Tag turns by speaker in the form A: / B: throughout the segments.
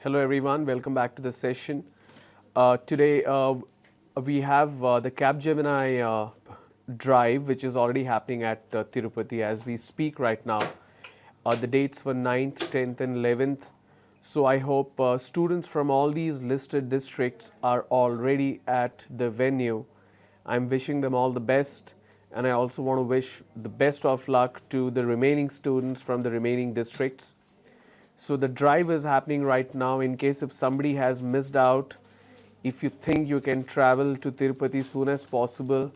A: Hello everyone, welcome back to the session. Today we have the Capgemini drive which is already happening at Tirupati as we speak right now. The dates were 9th, 10th and 11th. So I hope students from all these listed districts are already at the venue. I'm wishing them all the best, and I also want to wish the best of luck to the remaining students from the remaining districts. So the drive is happening right now. In case if somebody has missed out, if you think you can travel to Tirupati soon as possible,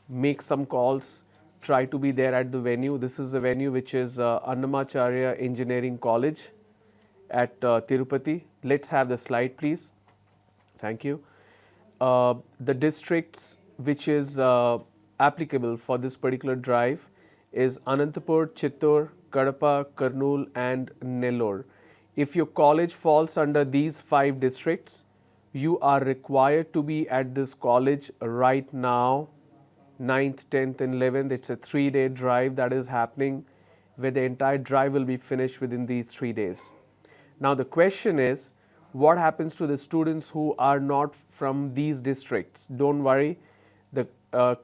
A: make some calls, try to be there at the venue. This is the venue which is Annamacharya Engineering College at Tirupati. Let's have the slide please. Thank you. The districts which is applicable for this particular drive is Anantapur, Chittor, Kadapa, Kurnool and Nellore. If your college falls under these 5 districts, you are required to be at this college right now, 9th, 10th and 11th. It's a 3-day drive that is happening where the entire drive will be finished within these 3 days. Now the question is, what happens to the students who are not from these districts? Don't worry, the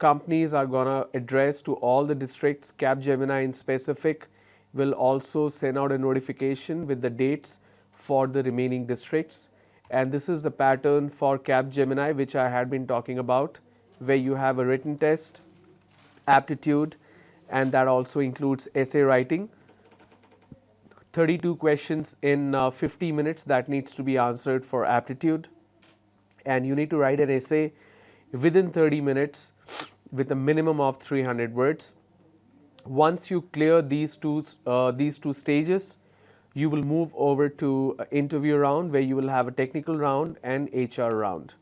A: companies are going to address to all the districts. Capgemini in specific will also send out a notification with the dates for the remaining districts. And this is the pattern for Capgemini which I had been talking about, where you have a written test, aptitude, and that also includes essay writing. 32 questions in 50 minutes that needs to be answered for aptitude, and you need to write an essay within 30 minutes with a minimum of 300 words. Once you clear these two stages, you will move over to interview round where you will have a technical round and HR round.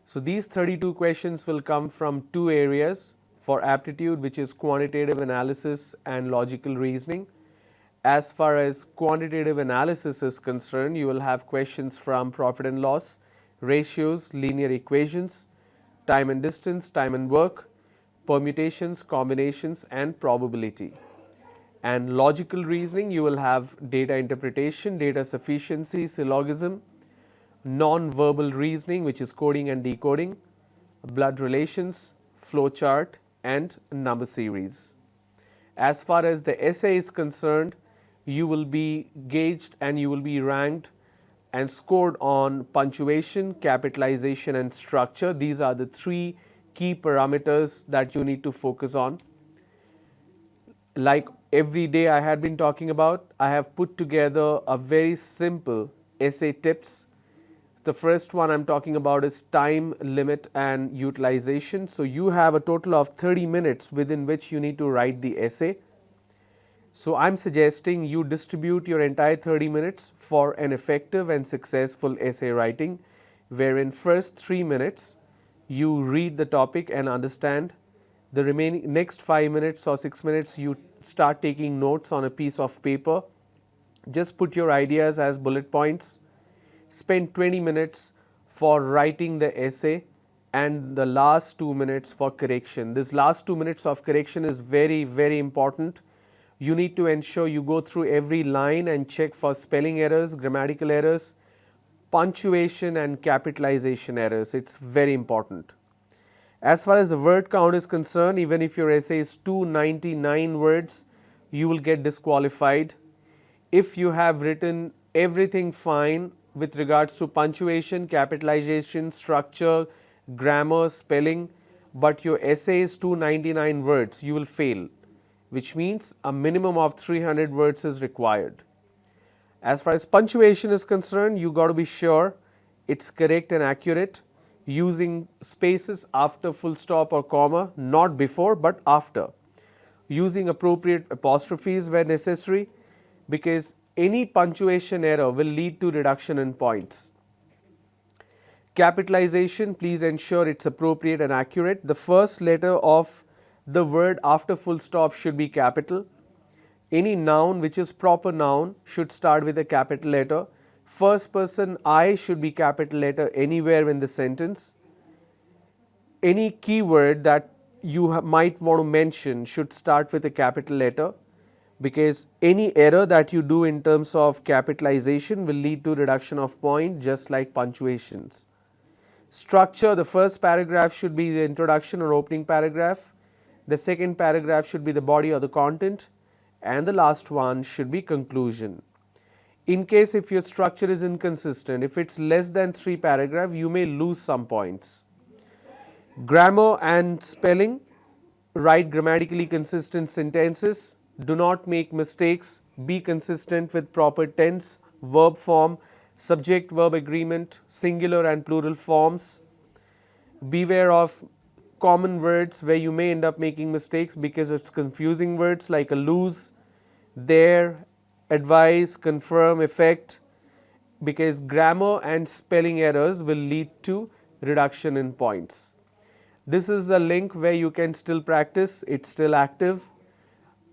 A: So these 32 questions will come from 2 areas for aptitude, which is quantitative analysis and logical reasoning. As far as quantitative analysis is concerned, you will have questions from profit and loss, ratios, linear equations, time and distance, time and work, permutations, combinations and probability. And logical reasoning, you will have data interpretation, data sufficiency, syllogism, non-verbal reasoning which is coding and decoding, blood relations, flow chart and number series. As far as the essay is concerned, you will be gauged and you will be ranked and scored on punctuation, capitalization and structure. These are the 3 key parameters that you need to focus on. Like every day I had been talking about, I have put together a very simple essay tips. The first one I'm talking about is time limit and utilization. So you have a total of 30 minutes within which you need to write the essay. So I'm suggesting you distribute your entire 30 minutes for an effective and successful essay writing, wherein first 3 minutes you read the topic and understand. The remaining next 5 minutes or 6 minutes you start taking notes on a piece of paper. Just put your ideas as bullet points. Spend 20 minutes for writing the essay and the last 2 minutes for correction. This last 2 minutes of correction is very, very important. You need to ensure you go through every line and check for spelling errors, grammatical errors, punctuation and capitalization errors. It's very important. As far as the word count is concerned, even if your essay is 299 words, you will get disqualified. If you have written everything fine with regards to punctuation, capitalization, structure, grammar, spelling, but your essay is 299 words, you will fail, which means a minimum of 300 words is required. As far as punctuation is concerned, you got to be sure it's correct and accurate, using spaces after full stop or comma, not before but after, using appropriate apostrophes where necessary, because any punctuation error will lead to reduction in points. Capitalization, please ensure it's appropriate and accurate. The first letter of the word after full stop should be capital. Any noun which is proper noun should start with a capital letter. First person I should be capital letter anywhere in the sentence. Any keyword that you might want to mention should start with a capital letter. because any error that you do in terms of capitalization will lead to reduction of point, just like punctuations. Structure, the first paragraph should be the introduction or opening paragraph, the second paragraph should be the body or the content, and the last one should be conclusion. In case if your structure is inconsistent, if it's less than 3 paragraphs, you may lose some points. Grammar and spelling, write grammatically consistent sentences, do not make mistakes, be consistent with proper tense, verb form, subject verb agreement, singular and plural forms. Beware of common words where you may end up making mistakes because it's confusing words like a lose, there, advise, confirm, effect, because grammar and spelling errors will lead to reduction in points. This is the link where you can still practice, it's still active.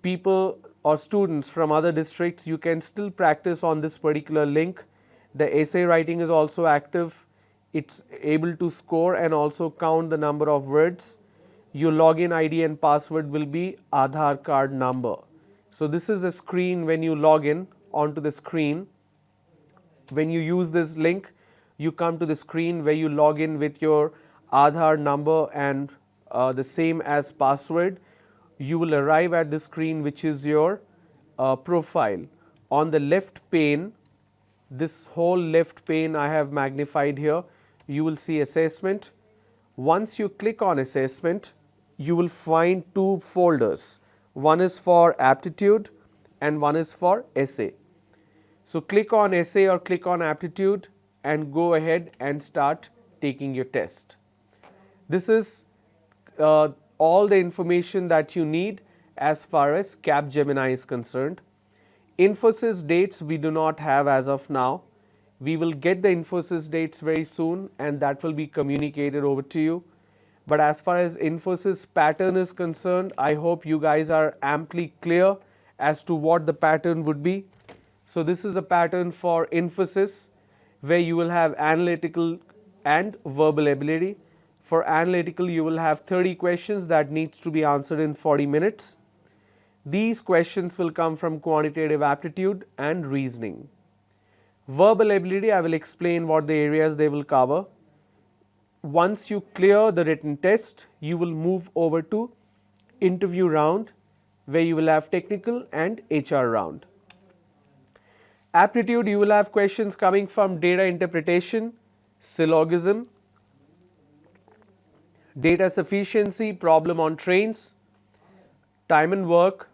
A: People or students from other districts, you can still practice on this particular link. The essay writing is also active, it's able to score and also count the number of words. Your login ID and password will be Aadhaar card number. So this is a screen when you log in onto the screen. When you use this link, you come to the screen where you log in with your Aadhaar number and the same as password. You will arrive at the screen which is your profile. On the left pane, this whole left pane I have magnified here, you will see assessment. Once you click on assessment, you will find 2 folders. One is for aptitude and one is for essay. So click on essay or click on aptitude and go ahead and start taking your test. This is all the information that you need as far as Capgemini is concerned. Infosys dates we do not have as of now. We will get the Infosys dates very soon and that will be communicated over to you. But as far as Infosys pattern is concerned, I hope you guys are amply clear as to what the pattern would be. So this is a pattern for Infosys where you will have analytical and verbal ability. For analytical, you will have 30 questions that needs to be answered in 40 minutes. These questions will come from quantitative aptitude and reasoning. Verbal ability, I will explain what the areas they will cover. Once you clear the written test, you will move over to interview round where you will have technical and HR round. Aptitude, you will have questions coming from data interpretation, syllogism, data sufficiency, problem on trains, time and work,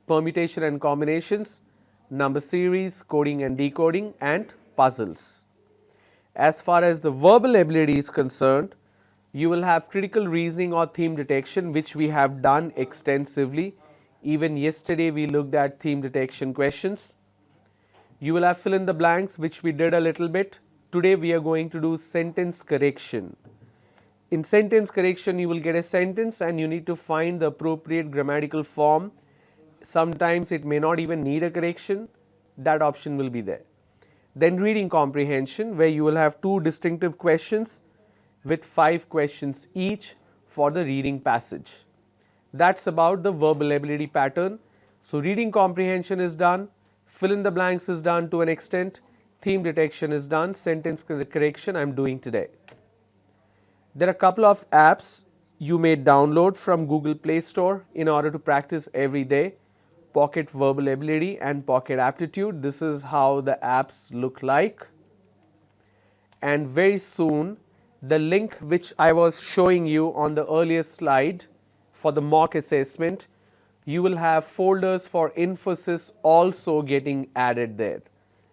A: permutation and combinations, number series, coding and decoding, and puzzles. As far as the verbal ability is concerned, you will have critical reasoning or theme detection, which we have done extensively. Even yesterday we looked at theme detection questions. You will have fill in the blanks, which we did a little bit. Today we are going to do sentence correction. In sentence correction, you will get a sentence and you need to find the appropriate grammatical form. Sometimes it may not even need a correction, that option will be there. Then reading comprehension, where you will have 2 distinctive questions with 5 questions each for the reading passage. That's about the verbal ability pattern. So reading comprehension is done, fill in the blanks is done to an extent, theme detection is done, sentence correction I am doing today. There are a couple of apps you may download from Google Play Store in order to practice every day. Pocket Verbal Ability and Pocket Aptitude. This is how the apps look like. And very soon, the link which I was showing you on the earlier slide for the mock assessment, you will have folders for Infosys also getting added there,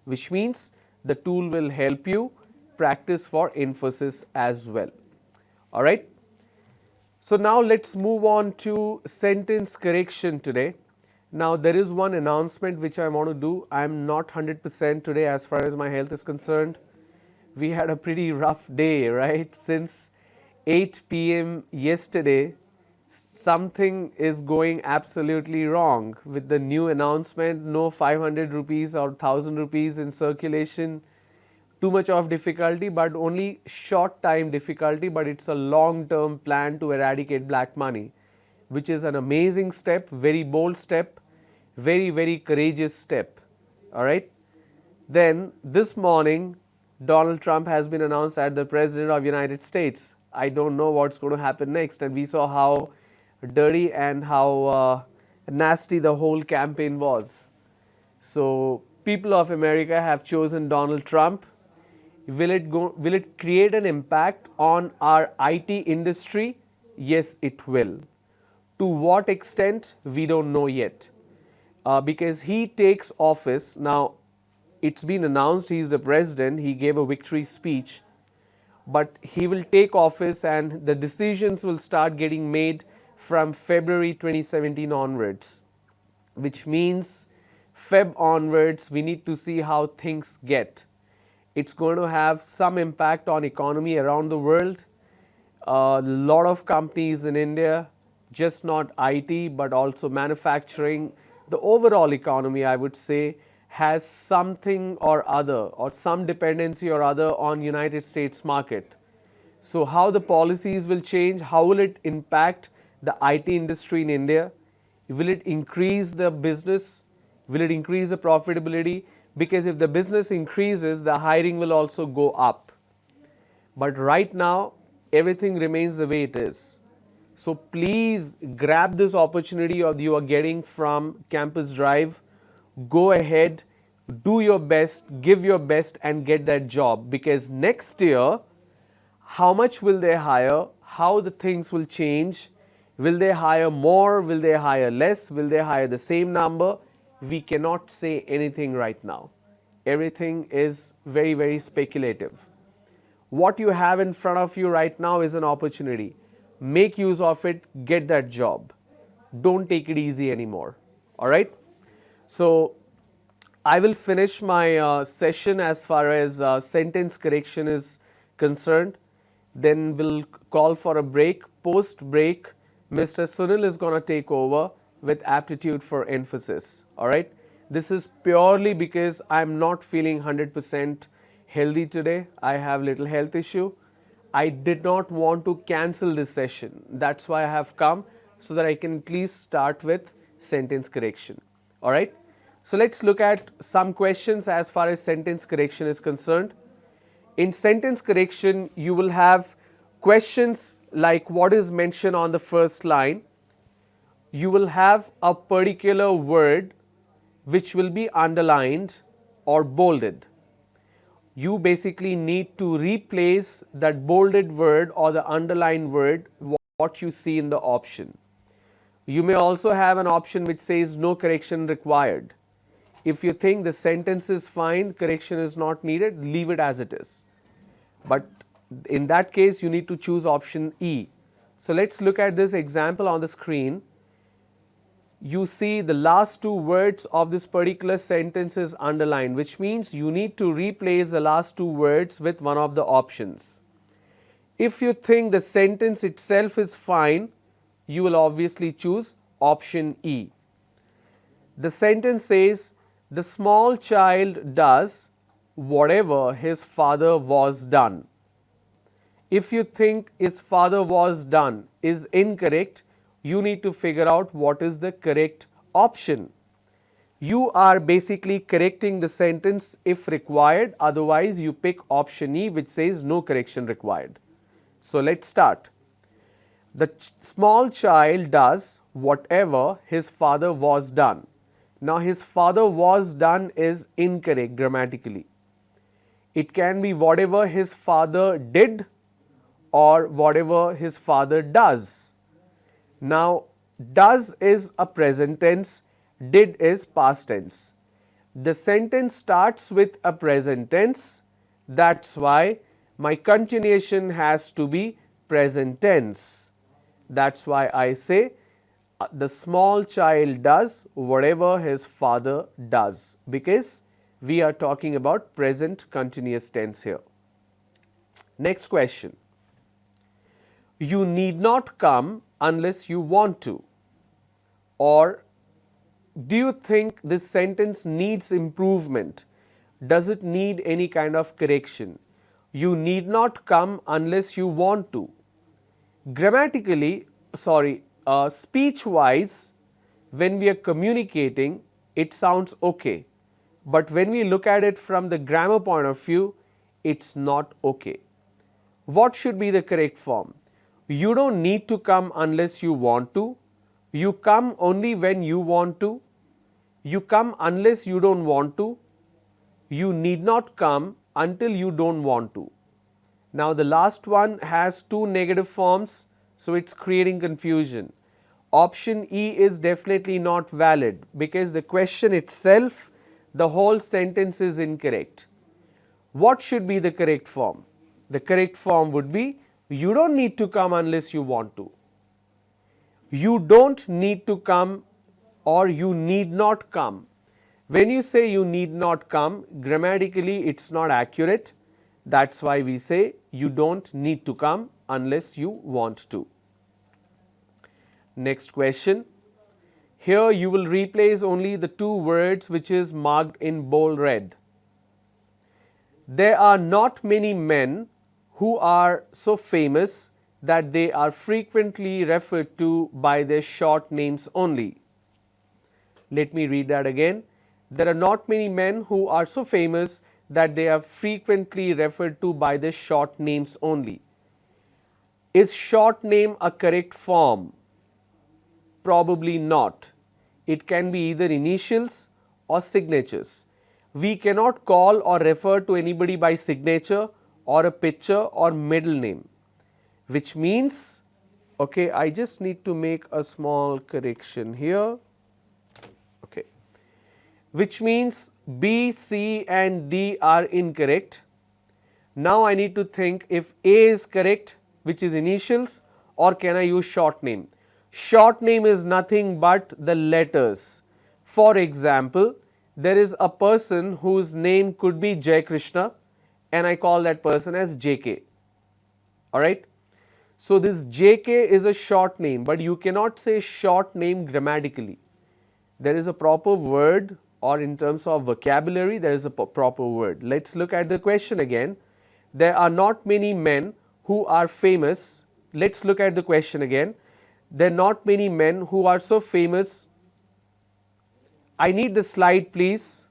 A: which means the tool will help you practice for Infosys as well. All right. So now let's move on to sentence correction today. Now there is one announcement which I want to do. I am not 100% today as far as my health is concerned. We had a pretty rough day, right? Since 8 p.m. yesterday, something is going absolutely wrong with the new announcement. No 500 rupees or 1000 rupees in circulation. Too much of difficulty, but only short time difficulty, but it's a long term plan to eradicate black money, which is an amazing step, very bold step. Very, very courageous step. All right. Then this morning, Donald Trump has been announced as the President of United States. I don't know what's going to happen next, and we saw how dirty and how nasty the whole campaign was. So people of America have chosen Donald Trump. Will it create an impact on our IT industry? Yes, it will. To what extent, we don't know yet. Because he takes office now. It's been announced he is the president. He gave a victory speech, but he will take office and the decisions will start getting made from February 2017 onwards, which means Feb onwards we need to see how things get. It's going to have some impact on economy around the world. A lot of companies in India, just not IT but also manufacturing, the overall economy I would say has something or other or some dependency or other on United States market. So how the policies will change, how will it impact the IT industry in India? Will it increase the business? Will it increase the profitability? Because if the business increases, the hiring will also go up. But right now, everything remains the way it is. So please grab this opportunity that you are getting from Campus Drive. Go ahead, do your best, give your best and get that job, because next year, how much will they hire? How the things will change? Will they hire more? Will they hire less? Will they hire the same number? We cannot say anything right now. Everything is very, very speculative. What you have in front of you right now is an opportunity. Make use of it, get that job. Don't take it easy anymore. All right? So I will finish my session as far as sentence correction is concerned. Then we'll call for a break. Post break, Mr. Sunil is going to take over with aptitude for Infosys. All right? This is purely because I'm not feeling 100% healthy today. I have little health issue. I did not want to cancel this session. That's why I have come, so that I can at least start with sentence correction. All right? So let's look at some questions as far as sentence correction is concerned. In sentence correction, you will have questions like what is mentioned on the first line. You will have a particular word which will be underlined or bolded. You basically need to replace that bolded word or the underlined word what you see in the option. You may also have an option which says no correction required. If you think the sentence is fine, correction is not needed, leave it as it is. But in that case, you need to choose option E. So let's look at this example on the screen. You see the last two words of this particular sentence is underlined, which means you need to replace the last two words with one of the options. If you think the sentence itself is fine, you will obviously choose option E. The sentence says, the small child does whatever his father was done. If you think his father was done is incorrect, you need to figure out what is the correct option. You are basically correcting the sentence if required, otherwise you pick option E which says no correction required. So let's start. The small child does whatever his father was done. Now his father was done is incorrect grammatically. It can be whatever his father did or whatever his father does. Now does is a present tense, did is past tense. The sentence starts with a present tense, that's why my continuation has to be present tense. That's why I say the small child does whatever his father does, because we are talking about present continuous tense here. Next question. You need not come unless you want to. Or do you think this sentence needs improvement? Does it need any kind of correction? You need not come unless you want to. Grammatically, speech wise, when we are communicating, it sounds okay. But when we look at it from the grammar point of view, it's not okay. What should be the correct form? You don't need to come unless you want to. You come only when you want to. You come unless you don't want to. You need not come until you don't want to. Now the last one has two negative forms, so it's creating confusion. Option E is definitely not valid because the question itself, the whole sentence is incorrect. What should be the correct form? The correct form would be, you don't need to come unless you want to. You don't need to come or you need not come. When you say you need not come, grammatically it's not accurate. That's why we say you don't need to come unless you want to. Next question. Here you will replace only the two words which is marked in bold red. There are not many men who are so famous that they are frequently referred to by their short names only. Let me read that again. There are not many men who are so famous that they are frequently referred to by their short names only. Is short name a correct form? Probably not. It can be either initials or signatures. We cannot call or refer to anybody by signature or a picture or middle name, which means, okay, I just need to make a small correction here. Okay, which means B, C and D are incorrect. Now I need to think if A is correct, which is initials, or can I use short name? Short name is nothing but the letters. For example, there is a person whose name could be Jai Krishna and I call that person as JK. Alright. So this JK is a short name, but you cannot say short name grammatically. There is a proper word, or in terms of vocabulary there is a proper word. Let's look at the question again. There are not many men who are famous. Let's look at the question again. There are not many men who are so famous. I need the slide please.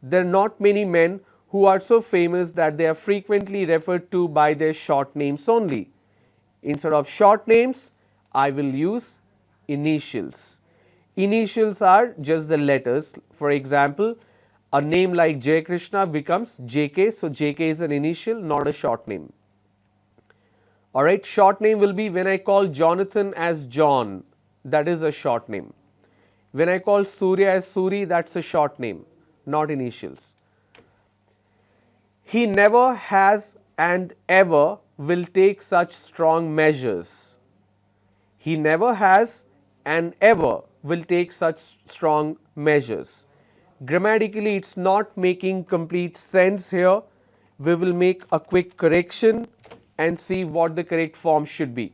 A: There are not many men who are so famous that they are frequently referred to by their short names only. Instead of short names, I will use initials. Initials are just the letters. For example, a name like Jai Krishna becomes JK, so JK is an initial, not a short name. Alright, short name will be when I call Jonathan as John, that is a short name. When I call Surya as Suri, that's a short name, not initials. He never has and ever will take such strong measures. He never has and ever will take such strong measures. Grammatically, it's not making complete sense here. We will make a quick correction and see what the correct form should be.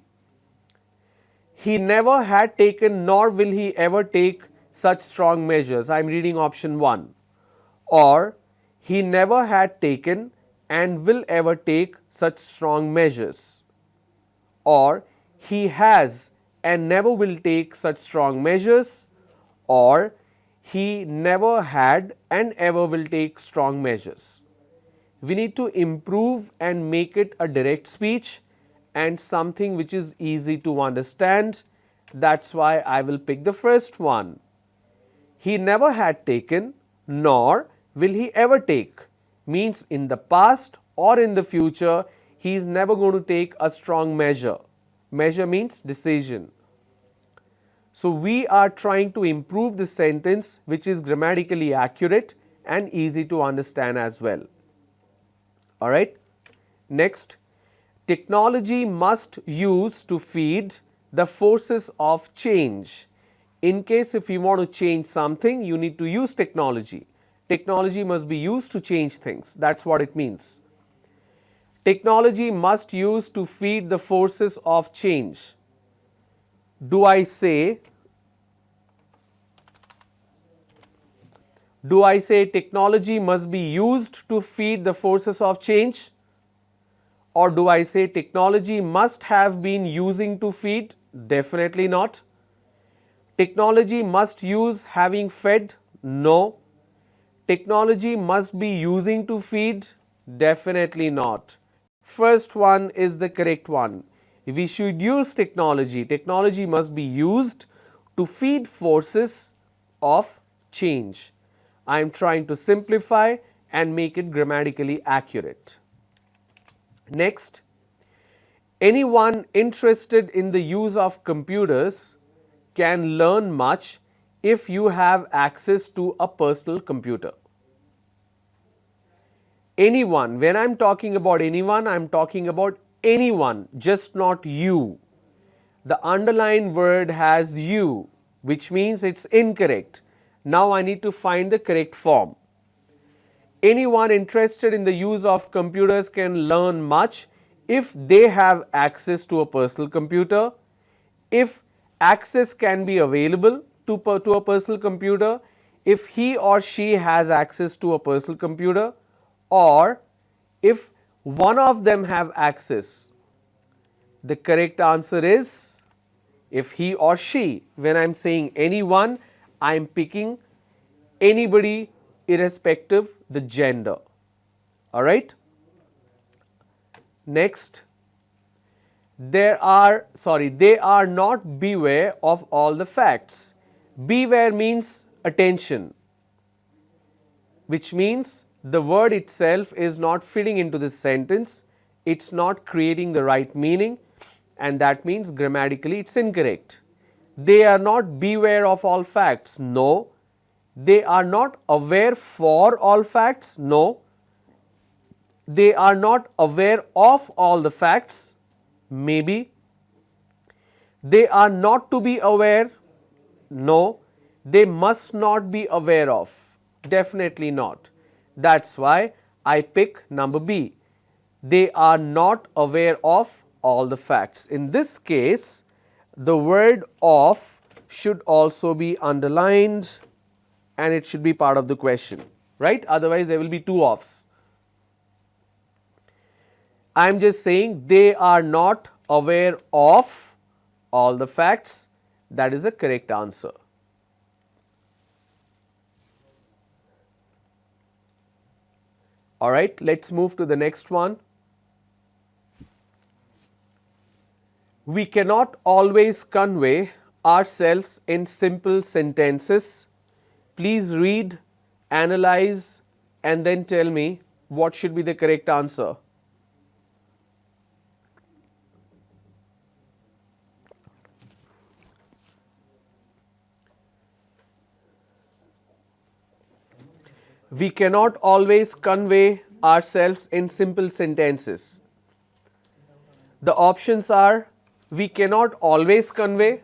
A: He never had taken nor will he ever take such strong measures. I am reading option 1. Or he never had taken and will ever take such strong measures. Or he has and never will take such strong measures. Or he never had and ever will take strong measures. We need to improve and make it a direct speech and something which is easy to understand. That's why I will pick the first one. He never had taken nor will he ever take means in the past or in the future he is never going to take a strong measure. Measure means decision. So we are trying to improve the sentence which is grammatically accurate and easy to understand as well. Alright. Next, technology must use to feed the forces of change. In case if you want to change something, you need to use technology. Technology must be used to change things. That's what it means. Technology must use to feed the forces of change. Do I say technology must be used to feed the forces of change? Or do I say technology must have been using to feed? Definitely not. Technology must use having fed? No. Technology must be using to feed? Definitely not. First one is the correct one. We should use technology. Technology must be used to feed forces of change. I am trying to simplify and make it grammatically accurate. Next, anyone interested in the use of computers can learn much if you have access to a personal computer. Anyone, when I am talking about anyone, I am talking about anyone, just not you. The underlined word has you, which means it's incorrect. Now I need to find the correct form. Anyone interested in the use of computers can learn much if they have access to a personal computer. If access can be available to a personal computer, if he or she has access to a personal computer, or if one of them have access. The correct answer is if he or she. When I am saying anyone, I am picking anybody irrespective the gender. Alright. Next, they are not beware of all the facts. Beware means attention, which means the word itself is not fitting into this sentence, it's not creating the right meaning, and that means grammatically it's incorrect. They are not beware of all facts. No. They are not aware for all facts. No. They are not aware of all the facts. Maybe. They are not to be aware. No. They must not be aware of. Definitely not. That's why I pick number B. They are not aware of all the facts. In this case, the word of should also be underlined and it should be part of the question, right? Otherwise, there will be two offs. I am just saying they are not aware of all the facts. That is the correct answer. All right, let's move to the next one. We cannot always convey ourselves in simple sentences. Please read, analyze, and then tell me what should be the correct answer. We cannot always convey ourselves in simple sentences. The options are we cannot always convey.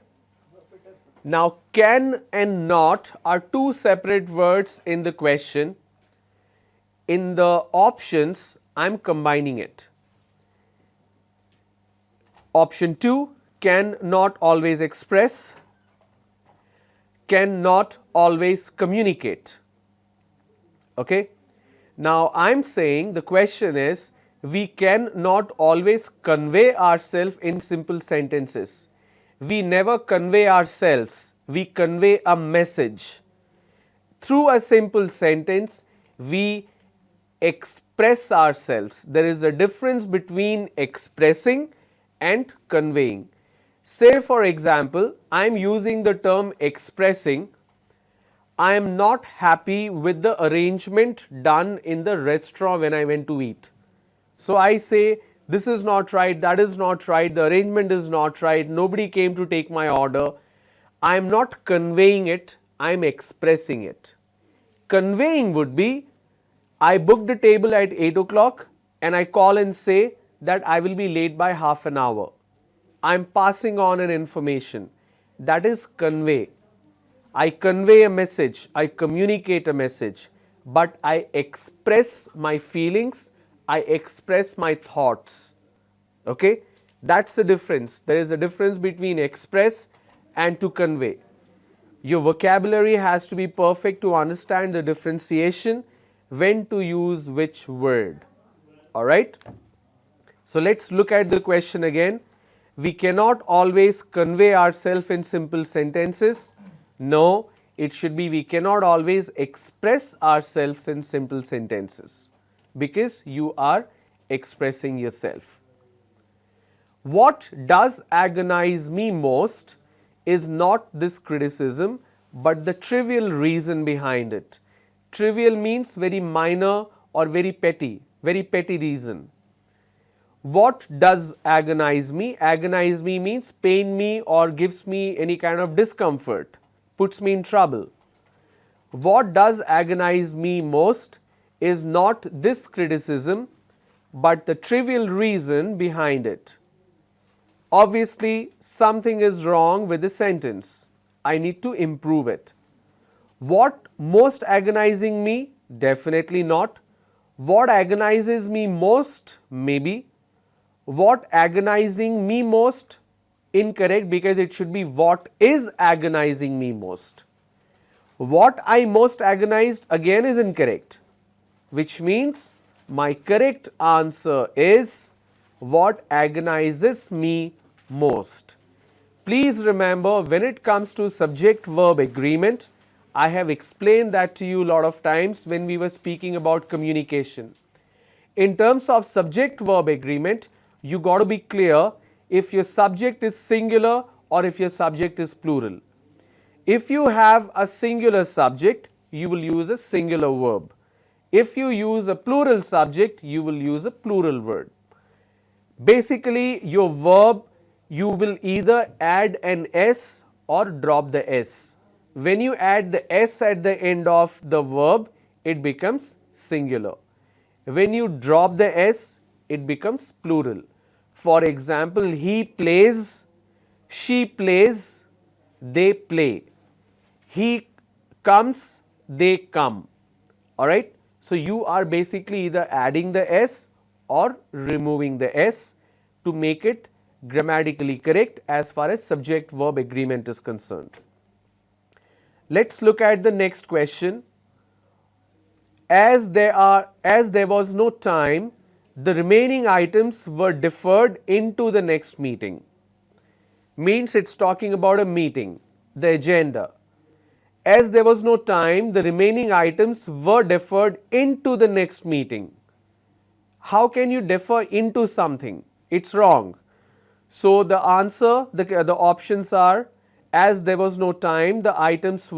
A: Now, can and not are two separate words in the question. In the options, I am combining it. Option 2, can not always express, can not always communicate. Okay. Now, I am saying the question is we can not always convey ourselves in simple sentences. We never convey ourselves, we convey a message. Through a simple sentence, we express ourselves. There is a difference between expressing and conveying. Say for example, I am using the term expressing. I am not happy with the arrangement done in the restaurant when I went to eat. So I say this is not right, that is not right, the arrangement is not right, nobody came to take my order. I am not conveying it, I am expressing it. Conveying would be I booked a table at 8 o'clock and I call and say that I will be late by half an hour. I am passing on an information. That is convey. I convey a message, I communicate a message, but I express my feelings, I express my thoughts. Okay? That's the difference. There is a difference between express and to convey. Your vocabulary has to be perfect to understand the differentiation, when to use which word. Alright? So let's look at the question again. We cannot always convey ourselves in simple sentences. No, it should be we cannot always express ourselves in simple sentences because you are expressing yourself. What does agonize me most is not this criticism but the trivial reason behind it. Trivial means very minor or very petty reason. What does agonize me? Agonize me means pain me or gives me any kind of discomfort, puts me in trouble. What does agonize me most is not this criticism but the trivial reason behind it. Obviously, something is wrong with the sentence. I need to improve it. What most agonizing me? Definitely not. What agonizes me most? Maybe. What agonizing me most? Incorrect, because it should be what is agonizing me most. What I most agonized again is incorrect, which means my correct answer is what agonizes me most. Please remember, when it comes to subject verb agreement, I have explained that to you a lot of times when we were speaking about communication. In terms of subject verb agreement, you got to be clear if your subject is singular or if your subject is plural. If you have a singular subject, you will use a singular verb. If you use a plural subject, you will use a plural verb. Basically, your verb, you will either add an S or drop the S. When you add the S at the end of the verb, it becomes singular. When you drop the S, it becomes plural. For example, he plays, she plays, they play. He comes, they come. Alright. So, you are basically either adding the S or removing the S to make it grammatically correct as far as subject verb agreement is concerned. Let us look at the next question. As there was no time, the remaining items were deferred into the next meeting. Means it is talking about a meeting, the agenda. As there was no time, the remaining items were deferred into the next meeting. How can you defer into something? It is wrong. So, the answer, the options are, as there was no time, the items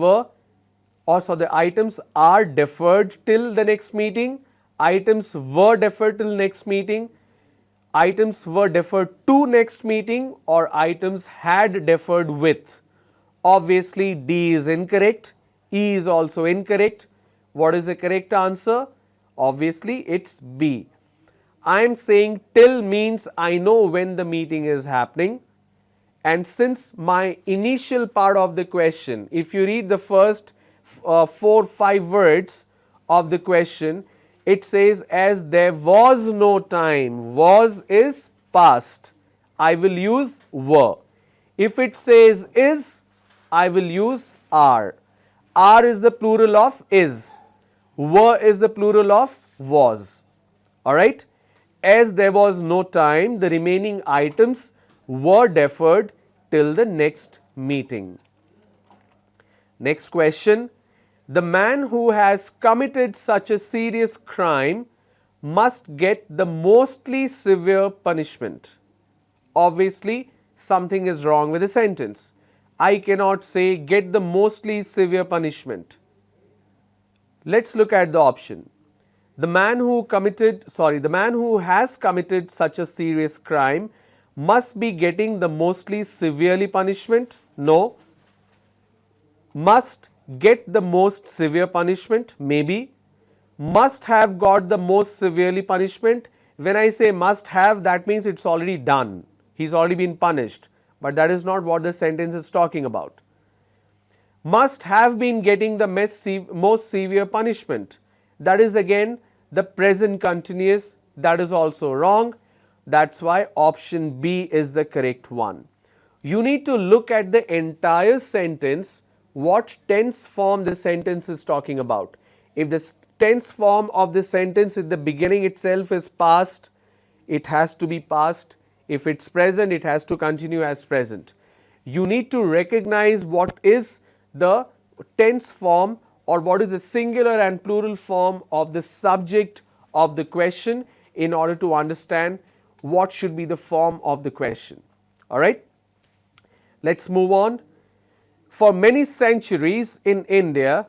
A: are deferred till the next meeting, items were deferred till next meeting, items were deferred to next meeting, or items had deferred with. Obviously, D is incorrect, E is also incorrect. What is the correct answer? Obviously, it is B. I am saying till means I know when the meeting is happening, and since my initial part of the question, if you read the first 4-5 words of the question, it says as there was no time, was is past, I will use were. If it says is, I will use are. Are is the plural of is, were is the plural of was. Alright. As there was no time, the remaining items were deferred till the next meeting. Next question. The man who has committed such a serious crime must get the mostly severe punishment. Obviously, something is wrong with the sentence. I cannot say get the mostly severe punishment. Let us look at the option. The man who has committed such a serious crime must be getting the mostly severely punishment. No. Must get the most severe punishment, maybe. Must have got the most severely punishment. When I say must have, that means it is already done. He has already been punished, but that is not what the sentence is talking about. Must have been getting the most severe punishment. That is again the present continuous, that is also wrong. That is why option B is the correct one. You need to look at the entire sentence, what tense form the sentence is talking about. If the tense form of the sentence at the beginning itself is past, it has to be past. If it is present, it has to continue as present. You need to recognize what is the tense form or what is the singular and plural form of the subject of the question in order to understand what should be the form of the question. All right. Let's move on. For many centuries in India,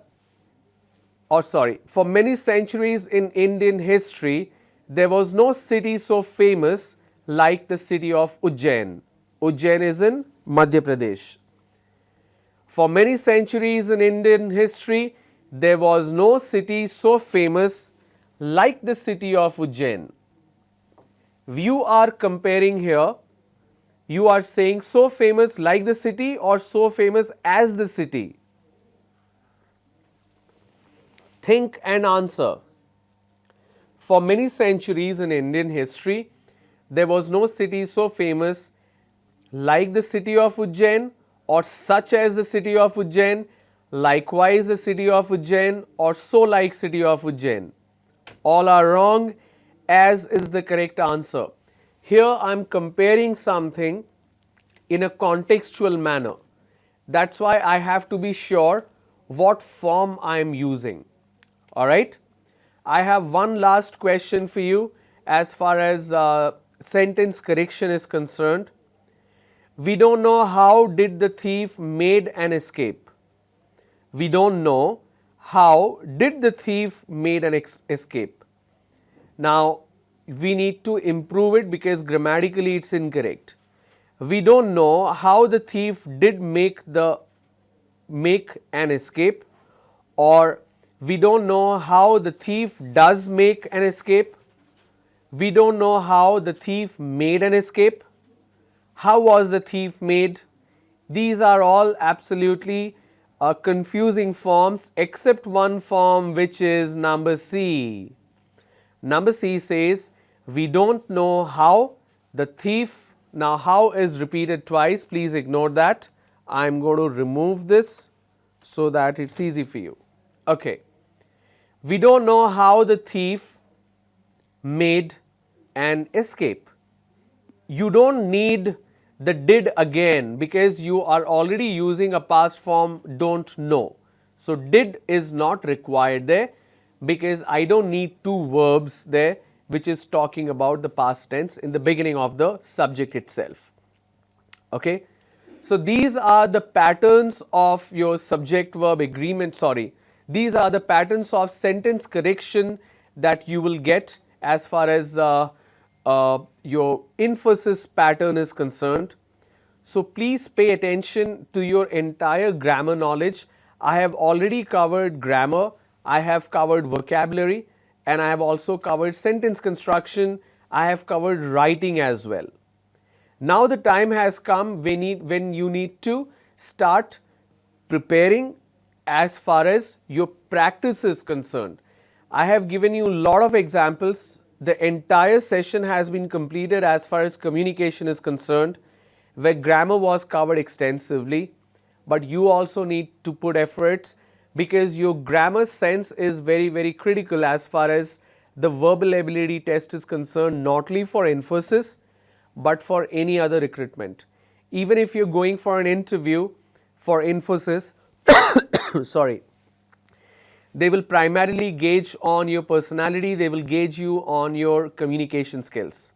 A: for many centuries in Indian history, there was no city so famous like the city of Ujjain. Ujjain is in Madhya Pradesh. For many centuries in Indian history, there was no city so famous like the city of Ujjain. You are comparing here, you are saying so famous like the city or so famous as the city. Think and answer. For many centuries in Indian history, there was no city so famous like the city of Ujjain or such as the city of Ujjain, likewise the city of Ujjain or so like city of Ujjain. All are wrong, as is the correct answer. Here I am comparing something in a contextual manner. That's why I have to be sure what form I am using. Alright. I have one last question for you as far as sentence correction is concerned. We don't know how did the thief made an escape. We don't know how did the thief made an escape. Now we need to improve it because grammatically it's incorrect. We don't know how the thief did make an escape, or we don't know how the thief does make an escape. We don't know how the thief made an escape. How was the thief made? These are all absolutely confusing forms except one form, which is number C. Number C says we don't know how the thief. Now how is repeated twice, please ignore that. I am going to remove this so that it's easy for you. Okay. We don't know how the thief made an escape. You don't need the did again because you are already using a past form don't know. So did is not required there because I don't need two verbs there which is talking about the past tense in the beginning of the subject itself. Okay. So these are the patterns of your subject verb agreement, these are the patterns of sentence correction that you will get as far as your Infosys pattern is concerned. So please pay attention to your entire grammar knowledge. I have already covered grammar, I have covered vocabulary, and I have also covered sentence construction. I have covered writing as well. Now the time has come when you need to start preparing as far as your practice is concerned. I have given you a lot of examples. The entire session has been completed as far as communication is concerned, where grammar was covered extensively, but you also need to put efforts because your grammar sense is very critical as far as the verbal ability test is concerned, not only for Infosys but for any other recruitment. Even if you're going for an interview for Infosys, they will primarily gauge on your personality, they will gauge you on your communication skills.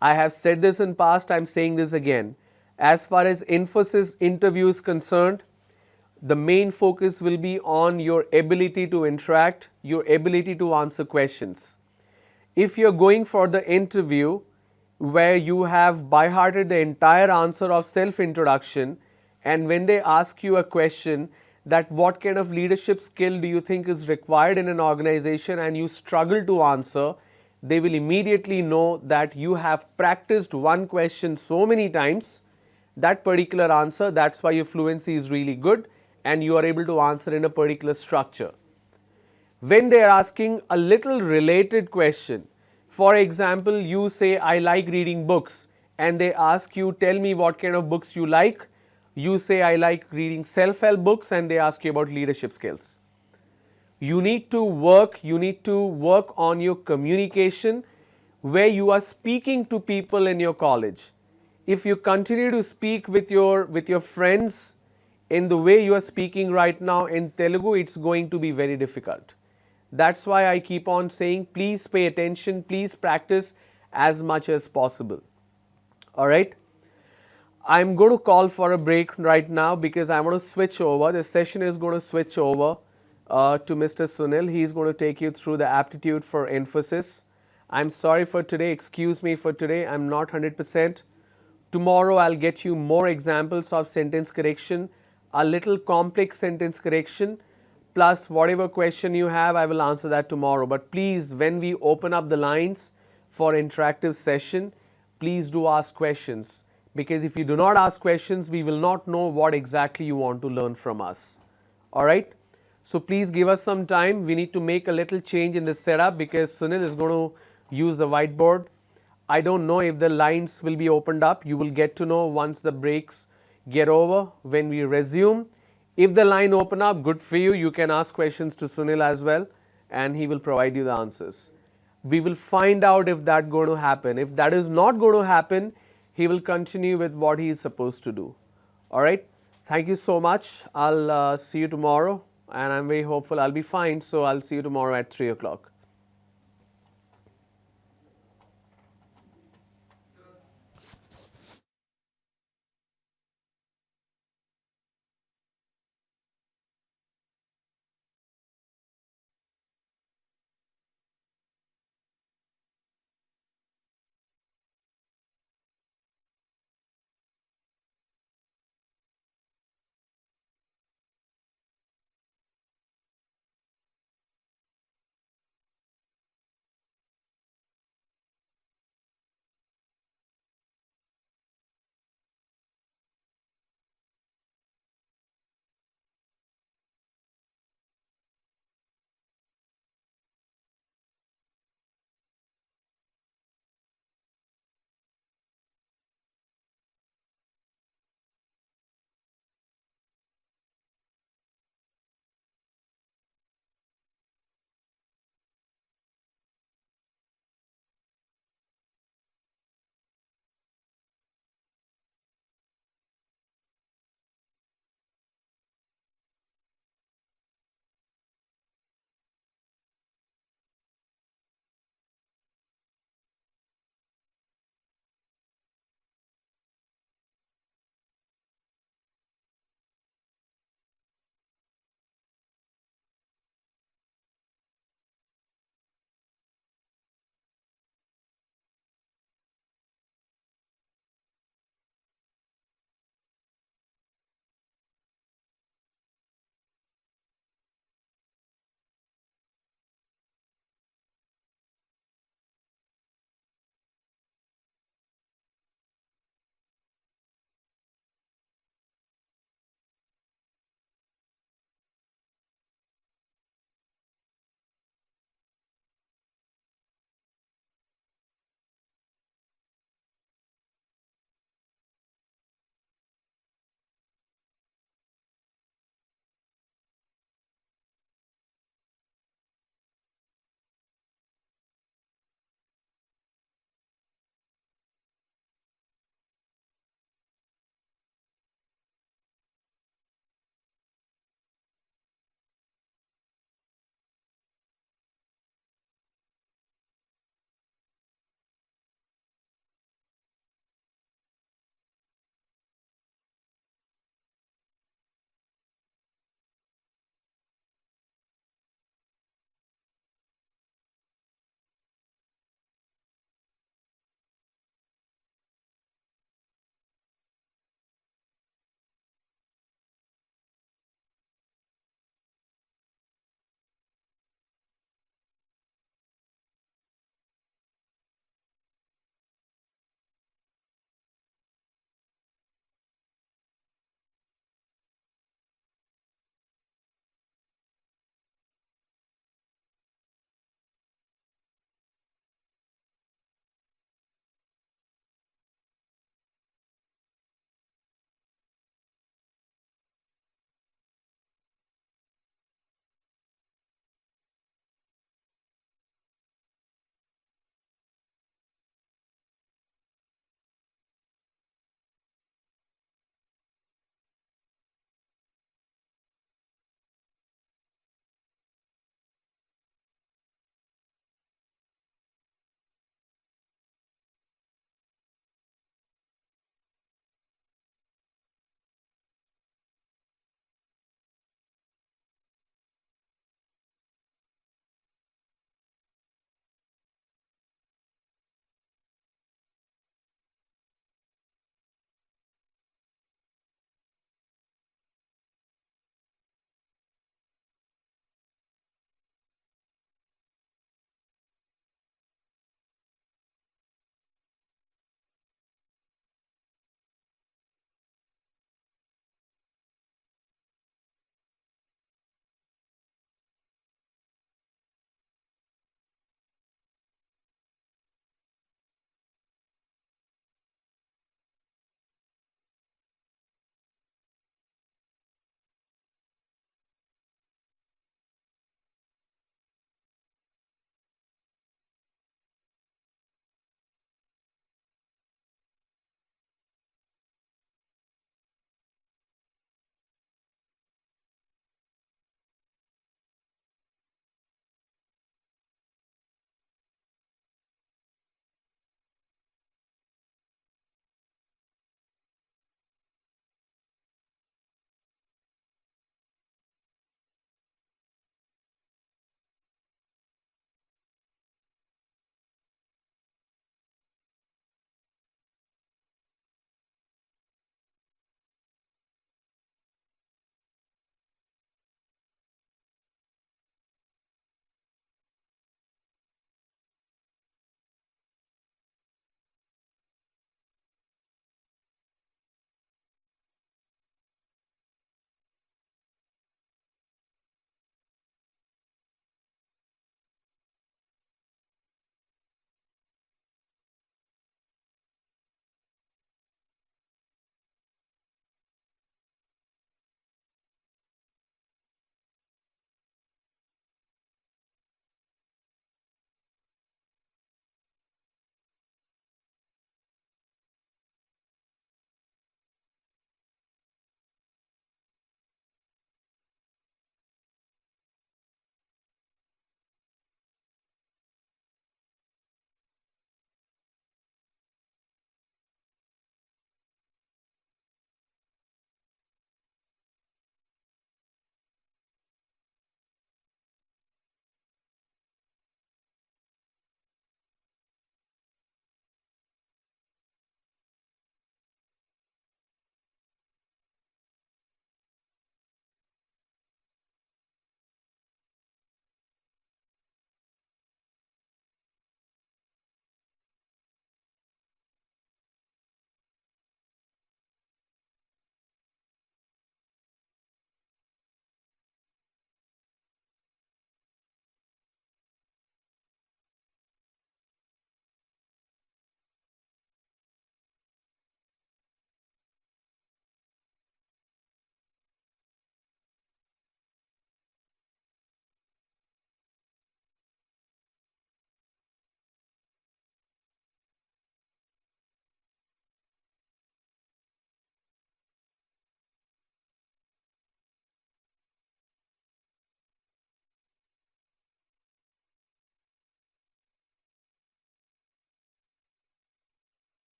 A: I have said this in past, I am saying this again. As far as Infosys interview is concerned, the main focus will be on your ability to interact, your ability to answer questions. If you're going for the interview where you have by-hearted the entire answer of self-introduction, and when they ask you a question that what kind of leadership skill do you think is required in an organization and you struggle to answer, they will immediately know that you have practiced one question so many times, that particular answer, that's why your fluency is really good and you are able to answer in a particular structure. When they are asking a little related question, for example, you say I like reading books and they ask you tell me what kind of books you like, you say I like reading self-help books and they ask you about leadership skills. You need to work on your communication where you are speaking to people in your college. If you continue to speak with your friends in the way you are speaking right now in Telugu, it's going to be very difficult. That's why I keep on saying, please pay attention, please practice as much as possible. All right. I'm going to call for a break right now because I want to switch over. The session is going to switch over to Mr. Sunil. He's going to take you through the aptitude for Infosys. I'm sorry for today. Excuse me for today. I'm not 100%. Tomorrow I'll get you more examples of sentence correction, a little complex sentence correction, plus whatever question you have, I will answer that tomorrow. But please, when we open up the lines for interactive session, please do ask questions, because if you do not ask questions, we will not know what exactly you want to learn from us. All right. So please give us some time. We need to make a little change in the setup because Sunil is going to use the whiteboard. I don't know if the lines will be opened up. You will get to know once the breaks get over when we resume. If the line open up, good for you. You can ask questions to Sunil as well and he will provide you the answers. We will find out if that going to happen. If that is not going to happen, he will continue with what he is supposed to do. All right. Thank you so much. I'll see you tomorrow and I'm very hopeful I'll be fine. So I'll see you tomorrow at 3 o'clock.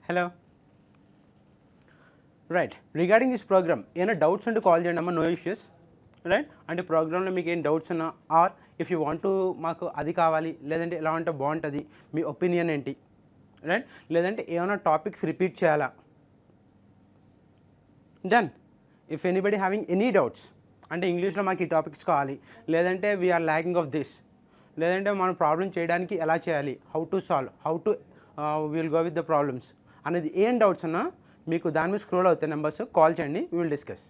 B: Hello right regarding this programme ఏమైనా doubts ఉంటే call చేయండి అమ్మా, no issues. Right అంటే ప్రోగ్రామ్లో మీకు ఏం doubts ఉన్నా are if you want మాకు అది కావాలి లేదంటే ఎలా ఉంటే బాగుంటుంది మీ ఒపీనియన్ ఏంటి, రైట్ లేదంటే ఏమైనా టాపిక్స్ రిపీట్ చేయాలా, done. If anybody having any doubts అంటే ఇంగ్లీష్లో మాకు ఈ టాపిక్స్ కావాలి, లేదంటే వీఆర్ ల్యాకింగ్ ఆఫ్ దిస్, లేదంటే మనం ప్రాబ్లం చేయడానికి ఎలా చేయాలి, how to solve, how to will go with the problems అనేది ఏం డౌట్స్ ఉన్నా మీకు దాని మీద స్క్రోల్ అవుతాయి నెంబర్స్, కాల్ చేయండి, we will discuss.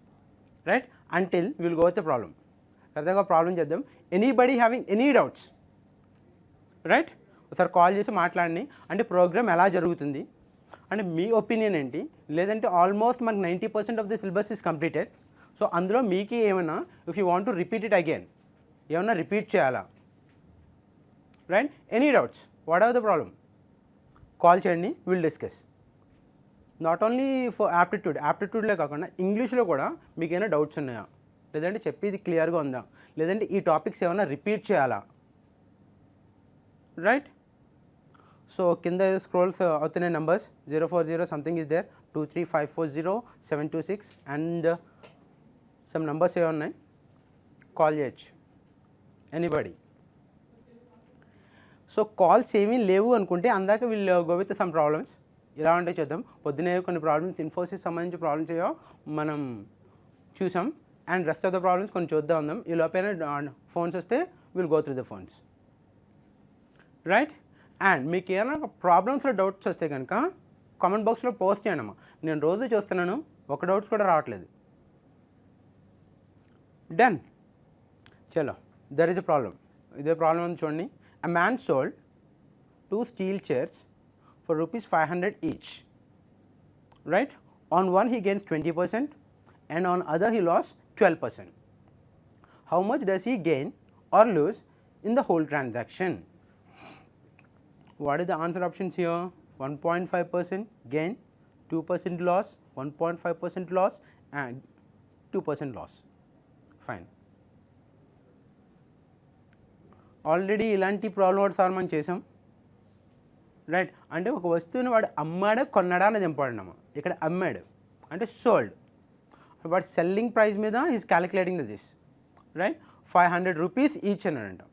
B: Right until will go with the problem. కరెక్ట్గా ప్రాబ్లం చేద్దాం. Anybody having any doubts right ఒకసారి కాల్ చేసి మాట్లాడండి. అంటే ప్రోగ్రామ్ ఎలా జరుగుతుంది అంటే మీ ఒపీనియన్ ఏంటి, లేదంటే ఆల్మోస్ట్ మనకు 90% of the syllabus is completed. So అందులో మీకు ఏమైనా if you want to repeat it again, ఏమన్నా రిపీట్ చేయాలా, right any doubts whatever the problem call చేయండి, will discuss. Not only for యాప్టిట్యూడ్లే కాకుండా ఇంగ్లీష్లో కూడా మీకు ఏమైనా డౌట్స్ ఉన్నాయా, లేదంటే చెప్పేది క్లియర్గా ఉందా, లేదంటే ఈ టాపిక్స్ ఏమైనా రిపీట్ చేయాలా, రైట్. సో కింద స్క్రోల్స్ అవుతున్నాయి numbers, 040 something is there, 23540 726 and some numbers ఏ ఉన్నాయి, కాల్ చేయొచ్చు ఎనీబడి. సో కాల్స్ ఏమీ లేవు అనుకుంటే అందాక వీళ్ళు గో విత్ సమ్ ప్రాబ్లమ్స్. ఇలా ఉంటే చూద్దాం. పొద్దునే కొన్ని ప్రాబ్లమ్స్ ఇన్ఫోసిస్ సంబంధించి ప్రాబ్లమ్స్ ఏవో మనం చూసాం, and rest of the problems కొన్ని చూద్దాం ఉందాం. ఈ లోపైన ఫోన్స్ వస్తే will go through the phones, right. And మీకు ఏమైనా ప్రాబ్లమ్స్లో డౌట్స్ వస్తే కనుక కామెంట్ బాక్స్లో పోస్ట్ చేయండి అమ్మా. నేను రోజు చూస్తున్నాను, ఒక డౌట్స్ కూడా రావట్లేదు. డన్. చలో దర్ ఈజ్ ఎ ప్రాబ్లమ్. ఇదే ప్రాబ్లం ఉంది చూడండి. A man sold 2 steel chairs for rupees 500 each, right? On one he gains 20% and on other he lost 12%. How much does he gain or lose in the whole transaction? What is the answer options here? 1.5% gain, 2% loss, 1.5% loss and 2% loss. Fine. Already ఇలాంటి problem ఒకటి sir మనం చేసాం, right. అంటే ఒక వస్తువుని వాడు అమ్మాడా కొన్నాడా అనేది important అమ్మ. ఇక్కడ అమ్మాడు అంటే సోల్డ్, వాడు సెల్లింగ్ ప్రైస్ మీద is calculating this, right. 500 rupees each అని అంట.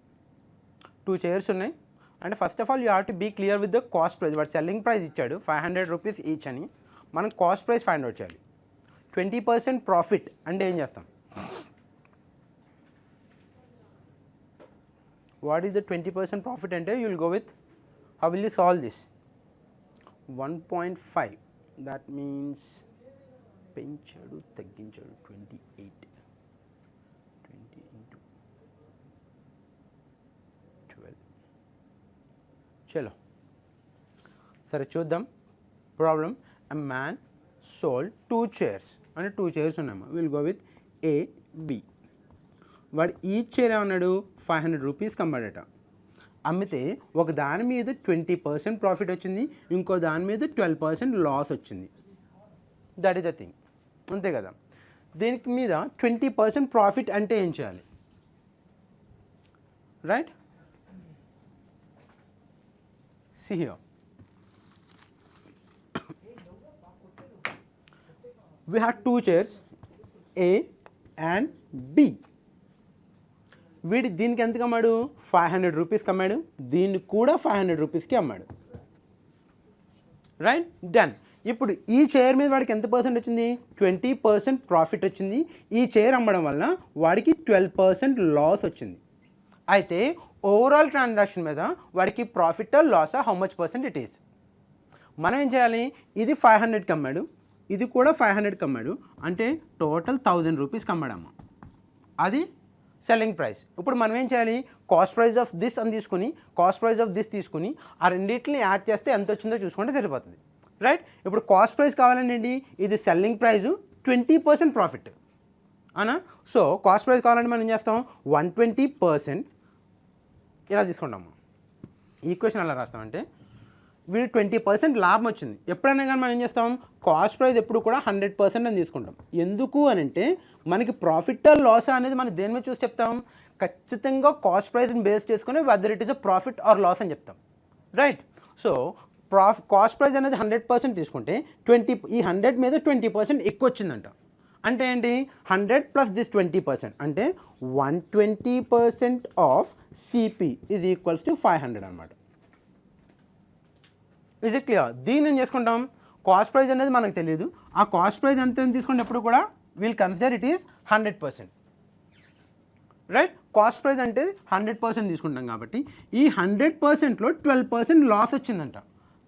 B: 2 చైర్స్ ఉన్నాయి. అంటే first of all you have to be clear with the cost price. వాడు సెల్లింగ్ ప్రైస్ ఇచ్చాడు 500 రూపీస్ ఈచ్ అని, మనం కాస్ట్ ప్రైస్ ఫైండ్ అవుట్ చేయాలి. 20% ప్రాఫిట్ అంటే ఏం చేస్తాం? What is the 20% profit ante? You will go with, how will you solve this? 1.5, that means పెంచాడు తగ్గించాడు 28, 20 into 12. చలో సరే చూద్దాం problem. A man sold 2 chairs అంటే 2 chairs ఉన్నాయమ్మా. Will go with A, B. వాడు ఈచ్ చైర్ ఏమన్నాడు 500 రూపీస్కి అమ్మాడట. అమ్మితే ఒక దాని మీద 20% ప్రాఫిట్ వచ్చింది, ఇంకో దాని మీద 12% లాస్ వచ్చింది. దట్ ఈస్ ద థింగ్, అంతే కదా. దీనికి మీద 20% ప్రాఫిట్ అంటే ఏం చేయాలి, right? See here, we have 2 chairs A and B. వీడి దీనికి ఎంతకు అమ్మాడు? 500 రూపీస్కి అమ్మాడు. దీన్ని కూడా 500 రూపీస్కి అమ్మాడు, రైట్. డన్. ఇప్పుడు ఈ చైర్ మీద వాడికి ఎంత పర్సెంట్ వచ్చింది? 20% ప్రాఫిట్ వచ్చింది. ఈ చైర్ అమ్మడం వల్ల వాడికి 12% లాస్ వచ్చింది. అయితే ఓవరాల్ ట్రాన్సాక్షన్ మీద వాడికి ప్రాఫిట్ లాసా, how much percent it is? మనం ఏం చేయాలి? ఇది 500కి అమ్మాడు, ఇది కూడా 500కి అమ్మాడు, అంటే టోటల్ 1000 రూపీస్కి అమ్మాడమ్మ. అది సెల్లింగ్ ప్రైస్. ఇప్పుడు మనం ఏం చేయాలి? కాస్ట్ ప్రైస్ ఆఫ్ దిస్ అని తీసుకుని, కాస్ట్ ప్రైస్ ఆఫ్ దిస్ తీసుకుని ఆ రెండింటిని యాడ్ చేస్తే ఎంత వచ్చిందో చూసుకుంటే సరిపోతుంది, రైట్. ఇప్పుడు కాస్ట్ ప్రైస్ కావాలండి ఏంటి? ఇది సెల్లింగ్ ప్రైజు 20% ప్రాఫిట్ అనా. సో కాస్ట్ ప్రైస్ కావాలంటే మనం ఏం చేస్తాం? 120% ఇలా తీసుకుంటాము. ఈక్వేషన్ ఎలా రాస్తామంటే వీడు 20% లాభం వచ్చింది. ఎప్పుడైనా కానీ మనం ఏం చేస్తాం? కాస్ట్ ప్రైస్ ఎప్పుడు కూడా 100% అని తీసుకుంటాం. ఎందుకు అని అంటే మనకి ప్రాఫిట్ ఆర్ లాస్ అనేది మనం దేని మీద చూసి చెప్తాం? ఖచ్చితంగా కాస్ట్ ప్రైస్ని బేస్ చేసుకుని whether it is a profit or loss అని చెప్తాం, రైట్. సో కాస్ట్ ప్రైస్ అనేది 100% తీసుకుంటే 20 ఈ 100 మీద 20% ఎక్కువ వచ్చిందంట. అంటే ఏంటి 100 ప్లస్ దిస్ 20% అంటే 120% of CP is equals to 500 అనమాట. Is it clear? దీన్ని ఏం చేసుకుంటాం, కాస్ట్ ప్రైస్ అనేది మనకు తెలియదు, ఆ కాస్ట్ ప్రైస్ ఎంత తీసుకున్నప్పుడు కూడా we'll consider it is 100%. Right, cost price అంటే 100% తీసుకుంటాం కాబట్టి ఈ 100%లో 12% లాస్ వచ్చిందంట.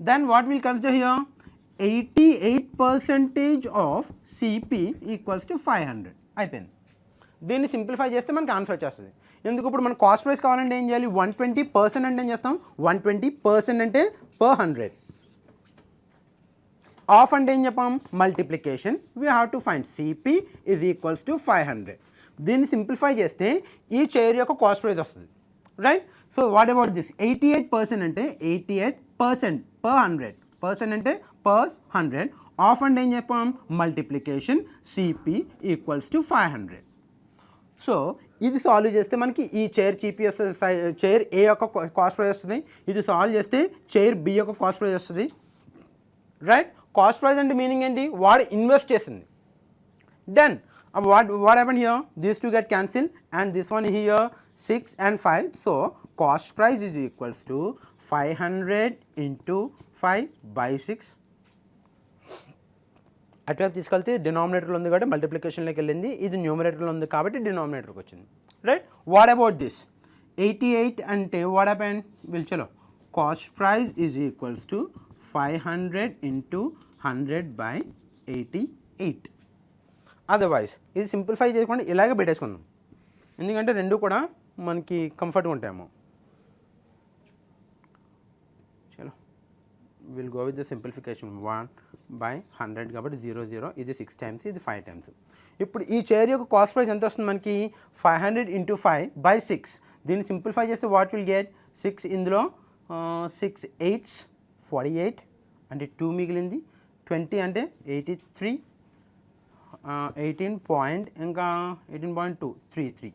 B: Then what will consider here 88% of CP equals to 500 అయిపోయింది. దీన్ని సింప్లిఫై చేస్తే మనకి ఆన్సర్ వచ్చేస్తుంది. ఎందుకు ఇప్పుడు మన కాస్ట్ ప్రైస్ కావాలంటే ఏం చేయాలి, 120% అంటే ఏం చేస్తాం, 120% అంటే పర్ 100. ఆఫ్ అంటే ఏం చెప్పాం, multiplication, we have to find CP is equals to 500. దీన్ని సింప్లిఫై చేస్తే ఈ చైర్ యొక్క కాస్ట్ ప్రైస్ వస్తుంది. Right, so what about this 88% అంటే 88% పర్ 100, పర్సెంట్ అంటే పర్స్ 100, ఆఫ్ అంటే ఏం చెప్పాం multiplication, CP equals to 500. So ఇది సాల్వ్ చేస్తే మనకి ఈ చైర్ జీపీఎస్ చైర్ ఏ యొక్క కాస్ట్ ప్రైస్ వస్తుంది, ఇది సాల్వ్ చేస్తే చైర్ బి యొక్క కాస్ట్ ప్రైస్ వస్తుంది. రైట్, కాస్ట్ ప్రైస్ అంటే మీనింగ్ ఏంటి, వాడు ఇన్వెస్ట్ చేసింది. Done, what happened here, these two get cancelled and this one here 6 and 5, so cost price is equals to 500 into 5 by 6. అటువైపు తీసుకెళ్తే డినామినేటర్లో ఉంది కాబట్టి మల్టిప్లికేషన్లోకి వెళ్ళింది, ఇది న్యూమరేటర్లో ఉంది కాబట్టి డినామినేటర్కి వచ్చింది. రైట్, వాట్ అబౌట్ దిస్ 88 అంటే వాట్ హ్యాపెన్, విల్ చలో cost price is equals to 500 into 100 by 88. Otherwise ఇది సింప్లిఫై చేయకుండా ఇలాగే పెట్టేసుకుందాం, ఎందుకంటే రెండు కూడా మనకి కంఫర్ట్గా ఉంటాయేమో. చలో will go with the simplification 1/100 కాబట్టి 0 0, ఇది 6 times, ఇది 5 times. ఇప్పుడు ఈ చైర్ యొక్క కాస్ట్ ప్రైస్ ఎంత వస్తుంది మనకి 500 into 5 by 6. దీన్ని సింప్లిఫై చేస్తే వాట్ విల్ గెట్ 6, ఇందులో 6 8s 48 అంటే 2 మిగిలింది, 20 అంటే 83, 18.233,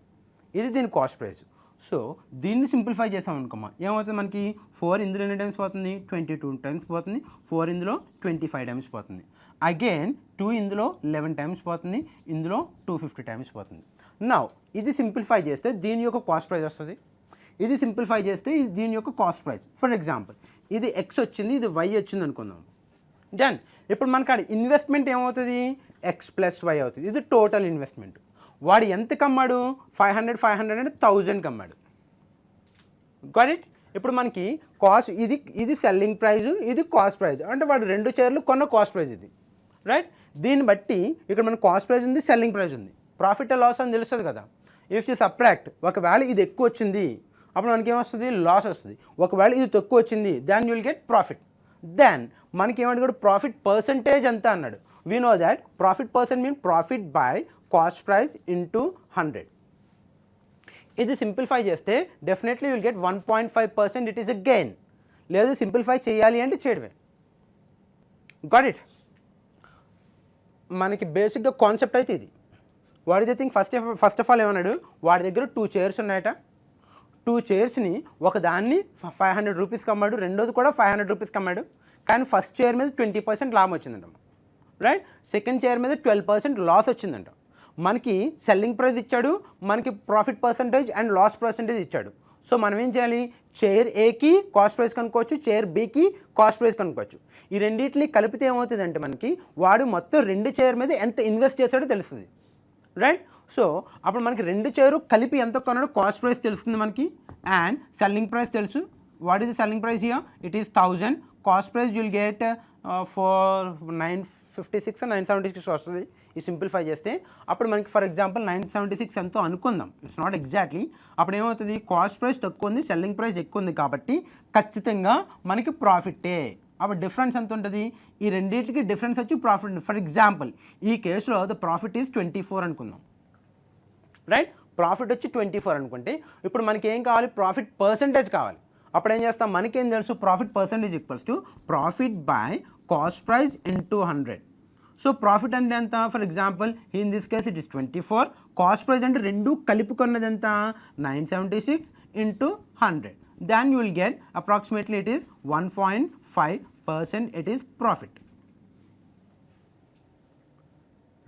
B: ఇది దీని కాస్ట్ ప్రైస్. సో దీన్ని సింప్లిఫై చేసాం అనుకోమా ఏమవుతుంది మనకి 4 ఇందులో ఎన్ని టైమ్స్ పోతుంది, 22 టైమ్స్ పోతుంది, 4 ఇందులో 25 టైమ్స్ పోతుంది, అగైన్ 2 ఇందులో 11 టైమ్స్ పోతుంది, ఇందులో 250 టైమ్స్ పోతుంది. నౌ ఇది సింప్లిఫై చేస్తే దీని యొక్క కాస్ట్ ప్రైస్ వస్తుంది, ఇది సింప్లిఫై చేస్తే ఇది దీని యొక్క కాస్ట్ ప్రైస్. ఫర్ ఎగ్జాంపుల్ ఇది ఎక్స్ వచ్చింది, ఇది వై వచ్చింది అనుకుందాం. డన్, ఇప్పుడు మనకు అక్కడ ఇన్వెస్ట్మెంట్ ఏమవుతుంది, ఎక్స్ ప్లస్ వై అవుతుంది, ఇది టోటల్ ఇన్వెస్ట్మెంట్. వాడు ఎంత కమ్మాడు 500 అంటే 1000 కమ్మాడు. Got it. ఇప్పుడు మనకి కాస్ట్ ఇది సెల్లింగ్ ప్రైస్, ఇది కాస్ట్ ప్రైస్, అంటే వాడు 2 చైర్లు కొన్న కాస్ట్ ప్రైస్ ఇది. రైట్, దీన్ని బట్టి ఇక్కడ మన కాస్ట్ ప్రైస్ ఉంది, సెల్లింగ్ ప్రైస్ ఉంది, ప్రాఫిట్ లాస్ అని తెలుస్తుంది కదా. ఇఫ్ యూ సబ్ట్రాక్ట్, ఒకవేళ ఇది ఎక్కువ వచ్చింది అప్పుడు మనకి ఏమొస్తుంది, లాస్ వస్తుంది. ఒకవేళ ఇది తక్కువ వచ్చింది then you will get profit. Then మనకి ఏమన్నాడు, ప్రాఫిట్ పర్సంటేజ్ ఎంత అన్నాడు. We know that profit percent mean profit by cost price into 100. ఇది సింప్లిఫై చేస్తే definitely will get 1.5%, it is a gain. లేదు సింప్లిఫై చేయాలి అంటే చేయడమే. Got it. మనకి బేసిక్గా కాన్సెప్ట్ అయితే ఇది. What is the thing, first of all ఏమన్నాడు, వాడి దగ్గర 2 చైర్స్ ఉన్నాయట. 2 చైర్స్ని ఒక దాన్ని 500 రూపీస్కి అమ్మాడు, రెండోది కూడా 500 రూపీస్కి అమ్మాడు. కానీ ఫస్ట్ చైర్ మీద 20% లాభం వచ్చిందంట. రైట్, సెకండ్ చైర్ మీద 12% లాస్ వచ్చిందంట. మనకి సెల్లింగ్ ప్రైస్ ఇచ్చాడు, మనకి profit percentage and loss percentage ఇచ్చాడు. సో మనం ఏం చేయాలి, చైర్ ఏకి కాస్ట్ ప్రైస్ కనుక్కోవచ్చు, చైర్ బికి కాస్ట్ ప్రైస్ కనుక్కోవచ్చు. ఈ రెండింటిని కలిపితే ఏమవుతుందంటే మనకి వాడు మొత్తం 2 చైర్ మీద ఎంత ఇన్వెస్ట్ చేశాడో తెలుస్తుంది. రైట్, సో అప్పుడు మనకి 2 చైరు కలిపి ఎంత కొన్నాడో కాస్ట్ ప్రైస్ తెలుస్తుంది మనకి, అండ్ సెల్లింగ్ ప్రైస్ తెలుసు. What is the selling price here, it is 1000. Cost price you will get for 956 976 వస్తుంది. ఈ సింప్లిఫై చేస్తే అప్పుడు మనకి ఫర్ ఎగ్జాంపుల్ 976 ఎంతో అనుకుందాం, ఇట్స్ నాట్ ఎగ్జాక్ట్లీ. అప్పుడు ఏమవుతుంది, కాస్ట్ ప్రైస్ తక్కువ ఉంది, సెల్లింగ్ ప్రైస్ ఎక్కువ ఉంది కాబట్టి ఖచ్చితంగా మనకి ప్రాఫిటే. అప్పుడు డిఫరెన్స్ ఎంత ఉంటుంది, ఈ రెండింటికి డిఫరెన్స్ వచ్చి ప్రాఫిట్. ఫర్ ఎగ్జాంపుల్ ఈ కేసులో ద ప్రాఫిట్ ఈజ్ 24 అనుకుందాం. రైట్, ప్రాఫిట్ వచ్చి 24 అనుకుంటే ఇప్పుడు మనకి ఏం కావాలి, ప్రాఫిట్ పర్సంటేజ్ కావాలి. అప్పుడు ఏం చేస్తాం, మనకేం తెలుసు, profit percentage equals to profit by cost price into 100. So profit అంటే ఎంత, for example in this case it is 24, cost price అంటే రెండు కలుపుకున్నది ఎంత 976 into 100. then you will get approximately it is 1.5% it is profit.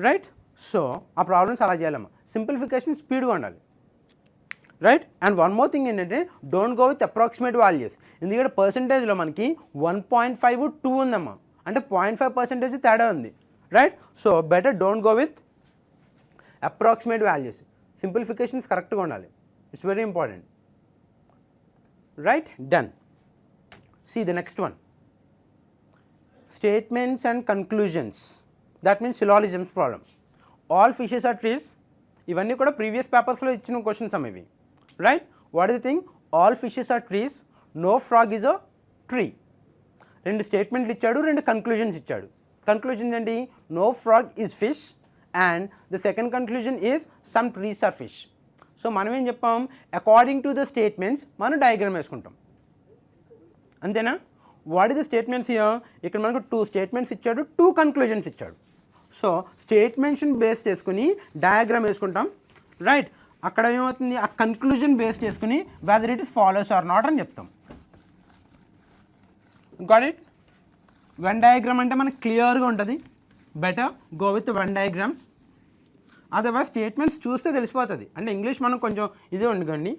B: Right. So ఆ problems అలా చేయాలమ్మా. Simplification స్పీడ్గా ఉండాలి. Right. And one more thing ఏంటంటే don't go with approximate values. ఎందుకంటే పర్సంటేజ్లో మనకి 1.5 2 ఉందమ్మా, అంటే 0.5% తేడా ఉంది. Right. So better don't go with approximate values. Simplifications కరెక్ట్గా ఉండాలి. It's very important. Right. Done. See the next one. Statements and conclusions. That means syllogisms problem. All fishes are trees. ఇవన్నీ కూడా ప్రీవియస్ పేపర్స్లో ఇచ్చిన క్వశ్చన్స్ అమ్మ ఇవి. Right. What is the thing? All fishes are trees, no frog is a tree. రెండు స్టేట్మెంట్లు ఇచ్చాడు, రెండు కన్క్లూజన్స్ ఇచ్చాడు. కన్క్లూజన్స్ ఏంటి? No frog is fish and the second conclusion is some trees are fish. So మనం ఏం చెప్పాం? అకార్డింగ్ టు ద స్టేట్మెంట్స్ మనం డయాగ్రామ్ వేసుకుంటాం. అంతేనా? What is the statements year? ఇక్కడ మనకు 2 స్టేట్మెంట్స్ ఇచ్చాడు, 2 కన్క్లూజన్స్ ఇచ్చాడు. సో స్టేట్మెంట్స్ని బేస్ చేసుకుని డయాగ్రామ్ వేసుకుంటాం. రైట్. అక్కడ ఏమవుతుంది? ఆ కన్క్లూజన్ బేస్ చేసుకుని whether it is follows or not అని చెప్తాం. Got it? వెన్ డయాగ్రామ్ అంటే మనకు క్లియర్గా ఉంటుంది. Better go with Venn diagrams. Otherwise statements చూస్తే తెలిసిపోతుంది. అంటే ఇంగ్లీష్ మనం కొంచెం ఇదే ఉండకండి.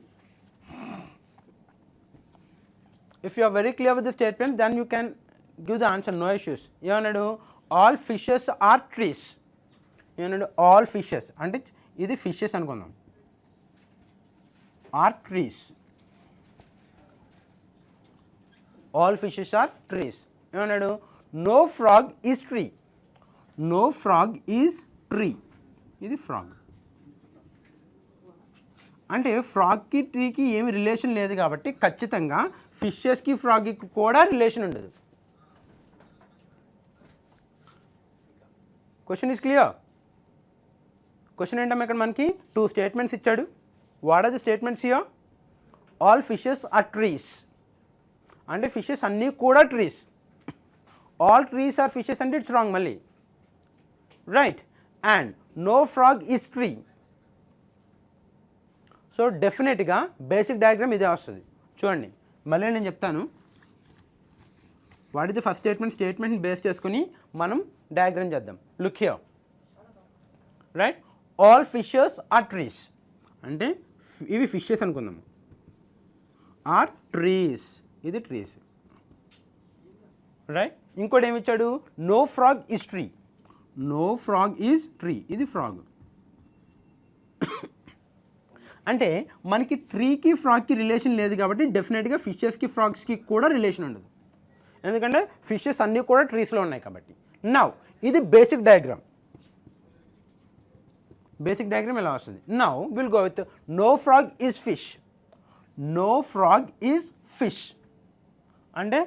B: If you are very clear with the statement, then you can give the answer, no issues. ఏమన్నాడు? All fishes are trees. ఏమన్నాడు? ఆల్ ఫిషెస్ అంటే ఇది ఫిషెస్ అనుకుందాం, are trees. All fishes are trees. ఏమన్నాడు? No frog is tree. No frog is tree. ఇది frog. అంటే ఫ్రాగ్కి ట్రీకి ఏమి రిలేషన్ లేదు కాబట్టి ఖచ్చితంగా ఫిషెస్కి ఫ్రాగ్కి కూడా రిలేషన్ ఉండదు. Question is clear. క్వశ్చన్ ఏంటమ్మా? ఇక్కడ మనకి 2 స్టేట్మెంట్స్ ఇచ్చాడు. What are the statements here? All fishes are trees అంటే ఫిషెస్ అన్నీ కూడా trees. All trees are fishes అంటే ఇట్స్ రాంగ్ మళ్ళీ. Right. And no frog is tree. So డెఫినెట్గా బేసిక్ డయాగ్రామ్ ఇదే వస్తుంది. చూడండి మళ్ళీ నేను చెప్తాను. What is the first statement? స్టేట్మెంట్ని బేస్ చేసుకుని మనం డయాగ్రామ్ చేద్దాం. Look here. Right. All fishes are trees అంటే ఇవి ఫిషెస్ అనుకుందాం. ఆర్ ట్రీస్, ఇది ట్రీస్. రైట్. ఇంకోటి ఏమి ఇచ్చాడు? No frog is tree. No frog is tree, ఇది ఫ్రాగ్. అంటే మనకి ట్రీకి ఫ్రాగ్కి రిలేషన్ లేదు కాబట్టి డెఫినెట్గా ఫిషెస్కి ఫ్రాగ్స్కి కూడా రిలేషన్ ఉండదు. ఎందుకంటే ఫిషెస్ అన్నీ కూడా ట్రీస్లో ఉన్నాయి కాబట్టి. నౌ ఇది బేసిక్ డయాగ్రామ్. బేసిక్ డయాగ్రామ్ ఎలా వస్తుంది? Now will go with no frog is fish. No frog is fish అంటే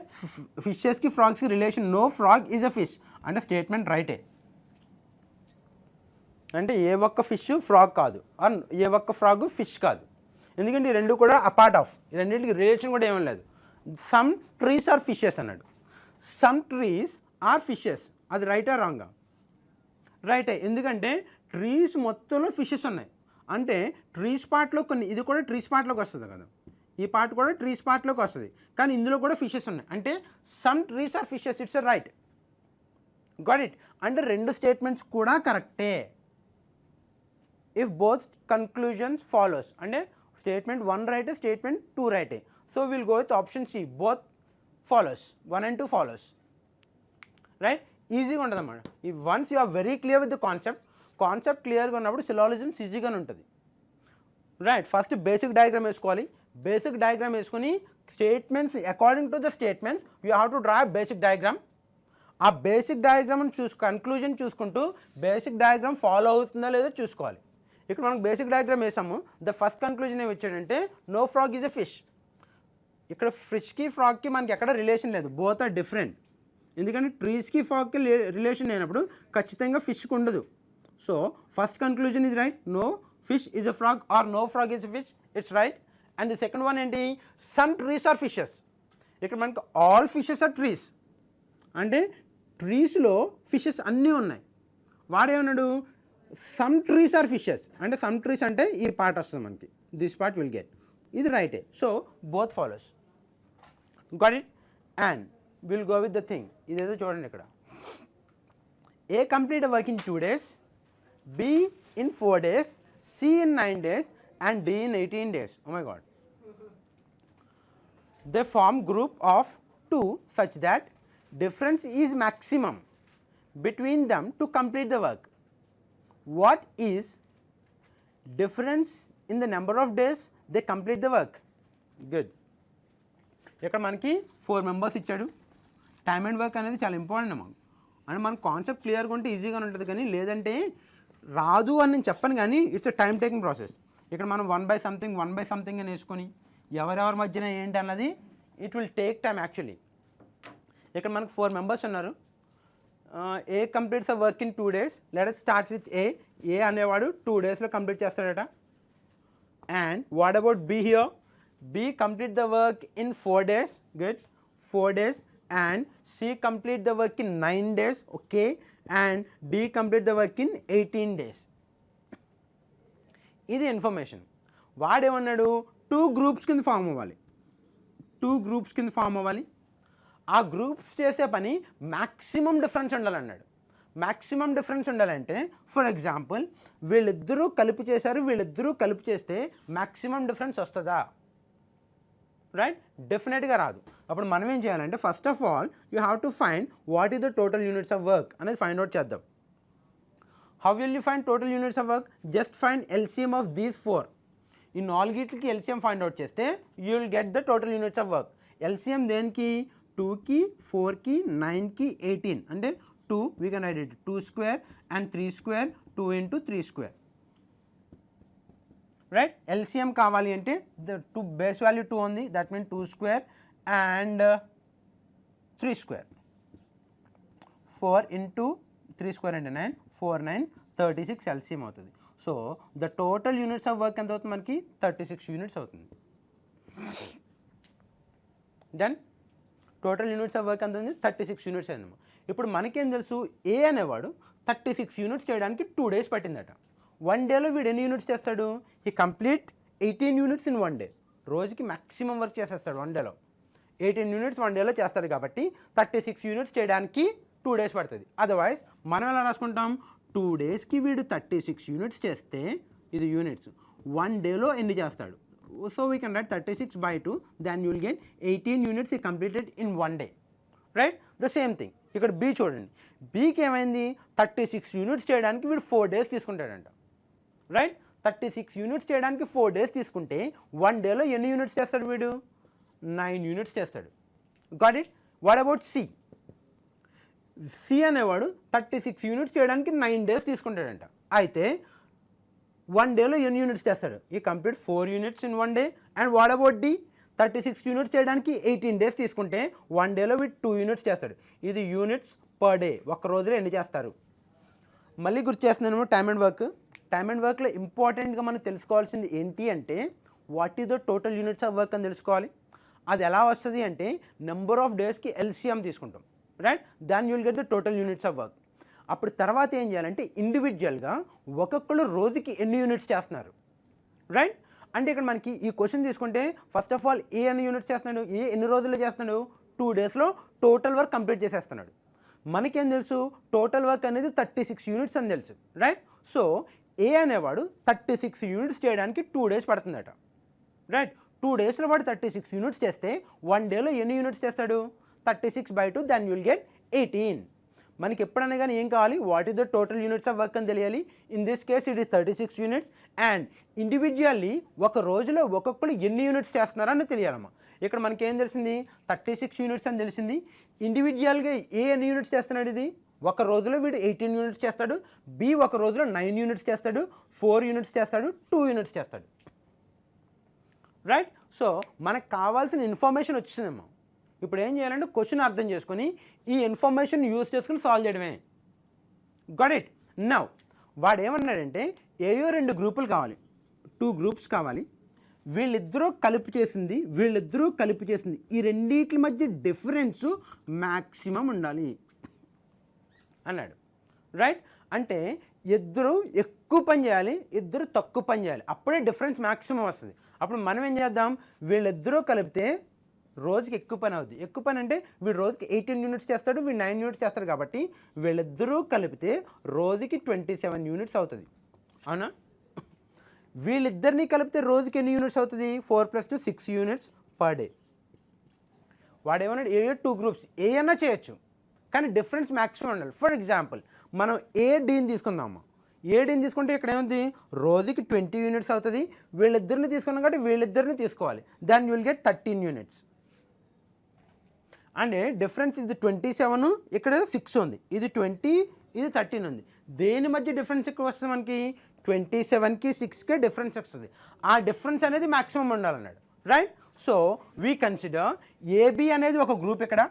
B: ఫిషెస్కి ఫ్రాగ్స్కి relation. No frog is a fish అంటే స్టేట్మెంట్ రైటే. అంటే ఏ ఒక్క ఫిష్ ఫ్రాగ్ కాదు, ఏ ఒక్క ఫ్రాగ్ ఫిష్ కాదు. ఎందుకంటే ఈ రెండు కూడా అపార్ట్ ఆఫ్, ఈ రెండింటికి రిలేషన్ కూడా ఏమీ లేదు. సమ్ ట్రీస్ ఆర్ ఫిషెస్ అన్నాడు. సమ్ ట్రీస్ ఆర్ ఫిషెస్, అది రైటా రాంగా? రైటే. ఎందుకంటే ట్రీస్ మొత్తంలో ఫిషెస్ ఉన్నాయి. అంటే ట్రీస్ పార్ట్లో కొన్ని, ఇది కూడా ట్రీస్ పార్ట్లోకి వస్తుంది కదా, ఈ పార్ట్ కూడా ట్రీస్ పార్ట్లోకి వస్తుంది. కానీ ఇందులో కూడా ఫిషెస్ ఉన్నాయి. అంటే some trees are fishes, it's a right. Got it? అంటే రెండు స్టేట్మెంట్స్ కూడా కరెక్టే. ఇఫ్ బోత్ కన్క్లూజన్స్ ఫాలోస్ అంటే స్టేట్మెంట్ 1 రైటే, స్టేట్మెంట్ 2 రైటే. So will go with option C, both follows, 1 and 2 follows. Right. ఈజీగా ఉంటుంది అన్నమాట. ఈ once you are very clear with the concept క్లియర్గా ఉన్నప్పుడు సిలాజిజమ్స్ ఈజీగానే ఉంటుంది. రైట్. ఫస్ట్ బేసిక్ డయాగ్రామ్ వేసుకోవాలి. బేసిక్ డయాగ్రామ్ వేసుకుని statements according to the statements you have to draw basic diagram. ఆ బేసిక్ డయాగ్రామ్ని కన్క్లూజన్ చూసుకుంటూ బేసిక్ డయాగ్రామ్ ఫాలో అవుతుందా లేదో చూసుకోవాలి. ఇక్కడ మనకు బేసిక్ డయాగ్రామ్ వేసాము. ద ఫస్ట్ కన్క్లూజన్ ఏమి వచ్చాడంటే no frog is a fish. ఇక్కడ ఫిష్కి ఫ్రాగ్కి మనకి ఎక్కడ రిలేషన్ లేదు, బోత్ ఆర్ డిఫరెంట్. ఎందుకంటే ట్రీస్కి ఫ్రాగ్కి రిలేషన్ లేనప్పుడు ఖచ్చితంగా ఫిష్కి ఉండదు. So first conclusion is right. No fish is a frog or no frog is a fish, it's right. And the second one ఏంటి? Some trees are fishes. ఇక్కడ మనకు all fishes are trees అంటే ట్రీస్లో fishes అన్నీ ఉన్నాయి. వాడేమన్నాడు? Some trees are fishes అంటే some trees అంటే ఈ part వస్తుంది మనకి, దిస్ పార్ట్ విల్ గెట్, ఇది రైటే. So both follows. Got it. And will go with the thing. ఇదేదో చూడండి ఇక్కడ, A complete a work in 2 days, B in 4 days, C in 9 days and D in 18 days. Oh my god. They form group of 2 such that difference is maximum between them to complete the work. What is difference in the number of days they complete the work? Good. ఇక్కడ మనకి 4 members ఇచ్చాడు. Time and work అనేది చాలా important అమ్మా. And మన concept క్లియర్గా ఉంటే ఈజీగా ఉంటుంది, కానీ లేదంటే రాదు అని నేను చెప్పను, కానీ it's a time taking process. ఇక్కడ మనం 1 by something అని వేసుకొని ఎవరెవరి మధ్యన ఏంటి అన్నది it will take time actually. ఇక్కడ మనకు 4 మెంబర్స్ ఉన్నారు. A completes a work in 2 days. Let us start with A అనేవాడు 2 daysలో కంప్లీట్ చేస్తాడట. And what about B here? B complete the work in 4 days. Good, 4 days. And C complete the work in 9 days, okay, and D complete the work in 18 days. ఇది information. వాడేమన్నాడు, 2 groups కింద form అవ్వాలి, 2 groups కింద form అవ్వాలి. ఆ groups చేసే పని maximum difference ఉండాలన్నాడు. Maximum difference ఉండాలంటే for example వీళ్ళిద్దరూ కలిపి చేశారు, వీళ్ళిద్దరూ కలిపి చేస్తే మ్యాక్సిమం డిఫరెన్స్ వస్తుందా? రైట్, డెఫినెట్గా రాదు. అప్పుడు మనం ఏం చేయాలంటే first of all you have to find what is the total units of work అనేది ఫైండ్ అవుట్ చేద్దాం. How will you find total units of work? Just find LCM of these 4. ఈ 4కి ఎల్సిఎం ఫైండ్ అవుట్ చేస్తే you will get the total units of work. LCM దేనికి? 2కి 4కి 9కి 18 అంటే 2 we can right it 2 square and 3 square 2 into 3 square. Right, LCM కావాలి అంటే ద 2 బేస్ వాల్యూ 2 ఉంది, that mean 2 square and 3 square. 4 into 3 square అంటే 9, 4 9 36 ఎల్సిఎం అవుతుంది. So the total units of work ఎంత అవుతుంది మనకి? 36 యూనిట్స్ అవుతుంది. Done. Total units of work ఎంత ఉంది? 36 యూనిట్స్ అయిందమ్మా. ఇప్పుడు మనకేం తెలుసు, ఏ అనేవాడు 36 యూనిట్స్ చేయడానికి 2 days పట్టిందట. 1 dayలో వీడు ఎన్ని యూనిట్స్ చేస్తాడు? ఈ కంప్లీట్ 18 యూనిట్స్ ఇన్ 1 day. రోజుకి మ్యాక్సిమం వర్క్ చేసేస్తాడు 1 dayలో. 18 యూనిట్స్ 1 dayలో చేస్తాడు కాబట్టి 36 యూనిట్స్ చేయడానికి 2 days పడుతుంది. అదర్వైజ్ మనం ఎలా రాసుకుంటాం? 2 daysకి వీడు 36 యూనిట్స్ చేస్తే ఇది యూనిట్స్ 1 dayలో ఎన్ని చేస్తాడు? So we can write 36 by 2, then you will get 18 units ఈ completed in 1 day. Right, the same thing ఇక్కడ బి చూడండి. బీకి ఏమైంది? 36 యూనిట్స్ చేయడానికి వీడు 4 days తీసుకుంటాడంట. రైట్, 36 యూనిట్స్ చేయడానికి 4 days తీసుకుంటే 1 dayలో ఎన్ని యూనిట్స్ చేస్తాడు వీడు? 9 యూనిట్స్ చేస్తాడు. Got it. What about C? C అనేవాడు 36 యూనిట్స్ చేయడానికి 9 days తీసుకుంటాడంట. అయితే 1 dayలో ఎన్ని యూనిట్స్ చేస్తాడు? ఈ complete 4 units in 1 day. And what about D? 36 units చేయడానికి 18 days తీసుకుంటే 1 dayలో వీడు 2 యూనిట్స్ చేస్తాడు. ఇది యూనిట్స్ పర్ డే. ఒక్క రోజులో ఎన్ని చేస్తారు? మళ్ళీ గుర్తు చేస్తున్నాను, time and work. Time and వర్క్లో ఇంపార్టెంట్గా మనం తెలుసుకోవాల్సింది ఏంటి అంటే what is the total units of work అని తెలుసుకోవాలి. అది ఎలా వస్తుంది అంటే నెంబర్ ఆఫ్ డేస్కి ఎల్సిఎం తీసుకుంటాం. Right, than you will get the total units of work. అప్పుడు తర్వాత ఏం చేయాలంటే ఇండివిజువల్గా ఒక్కొక్కరు రోజుకి ఎన్ని యూనిట్స్ చేస్తున్నారు. రైట్, అంటే ఇక్కడ మనకి ఈ క్వశ్చన్ తీసుకుంటే ఫస్ట్ ఆఫ్ ఆల్ ఏ ఎన్ని యూనిట్స్ చేస్తున్నాడు? ఏ ఎన్ని రోజుల్లో చేస్తున్నాడు? 2 daysలో టోటల్ వర్క్ కంప్లీట్ చేసేస్తున్నాడు. మనకేం తెలుసు? టోటల్ వర్క్ అనేది 36 యూనిట్స్ అని తెలుసు. రైట్, సో ఏ అనేవాడు 36 యూనిట్స్ చేయడానికి 2 days పడుతుందట. రైట్, 2 daysలో వాడు 36 యూనిట్స్ చేస్తే 1 dayలో ఎన్ని యూనిట్స్ చేస్తాడు? 36 by 2, then you will get 18. మనకి ఎప్పుడైనా కానీ ఏం కావాలి? What is the total units of work అని తెలియాలి. In this case it is 36 units. And individually ఒక రోజులో ఒక్కొక్కరు ఎన్ని యూనిట్స్ చేస్తున్నారని తెలియాలమ్మా. ఇక్కడ మనకి ఏం తెలిసింది? 36 యూనిట్స్ అని తెలిసింది. ఇండివిజువల్గా ఏ ఎన్ని యూనిట్స్ చేస్తున్నాడు? ఇది ఒక రోజులో వీడు 18 యూనిట్స్ చేస్తాడు. బి ఒక రోజులో 9 యూనిట్స్ చేస్తాడు. 4 యూనిట్స్ చేస్తాడు. 2 యూనిట్స్ చేస్తాడు. రైట్, సో మనకు కావాల్సిన ఇన్ఫర్మేషన్ వచ్చిందమ్మా. ఇప్పుడు ఏం చేయాలంటే క్వశ్చన్ అర్థం చేసుకొని ఈ ఇన్ఫర్మేషన్ యూజ్ చేసుకుని సాల్వ్ చేయడమే. Got it. నౌ వాడు ఏమన్నాడంటే ఏయో 2 గ్రూపులు కావాలి, 2 గ్రూప్స్ కావాలి. వీళ్ళిద్దరూ కలిపి చేసింది ఈ రెండింటి మధ్య డిఫరెన్స్ మ్యాక్సిమం ఉండాలి అన్నాడు. రైట్, అంటే ఇద్దరు ఎక్కువ పని చేయాలి, ఇద్దరు తక్కువ పని చేయాలి, అప్పుడే డిఫరెన్స్ మ్యాక్సిమం వస్తుంది. అప్పుడు మనం ఏం చేద్దాం? వీళ్ళిద్దరూ కలిపితే రోజుకి ఎక్కువ పని అవుద్ది. ఎక్కువ పని అంటే వీడు రోజుకి 18 యూనిట్స్ చేస్తాడు, వీడు 9 యూనిట్స్ చేస్తాడు కాబట్టి వీళ్ళిద్దరూ కలిపితే రోజుకి 27 యూనిట్స్ అవుతుంది. అవునా? వీళ్ళిద్దరినీ కలిపితే రోజుకి ఎన్ని యూనిట్స్ అవుతుంది? 4 + 2 6 యూనిట్స్ పర్ డే. వాడు ఏమన్నాడు, ఏ 2 గ్రూప్స్ ఏ అన్నా చేయొచ్చు, కానీ డిఫరెన్స్ మ్యాక్సిమం ఉండాలి. ఫర్ ఎగ్జాంపుల్ మనం ఏడీని తీసుకుందాము. ఏడీని తీసుకుంటే ఇక్కడ ఏముంది, రోజుకి 20 యూనిట్స్ అవుతుంది. వీళ్ళిద్దరిని తీసుకున్నాం కాబట్టి వీళ్ళిద్దరిని తీసుకోవాలి. Then you will get 13 units. అంటే డిఫరెన్స్ ఇది 27, ఇక్కడ 6 ఉంది, ఇది 20, ఇది 13 ఉంది. దేని మధ్య డిఫరెన్స్ ఎక్కువ వస్తుంది మనకి? 27కి 6కే డిఫరెన్స్ వస్తుంది. ఆ డిఫరెన్స్ అనేది మ్యాక్సిమం ఉండాలన్నాడు, right? So we consider AB అనేది ఒక గ్రూప్, ఇక్కడ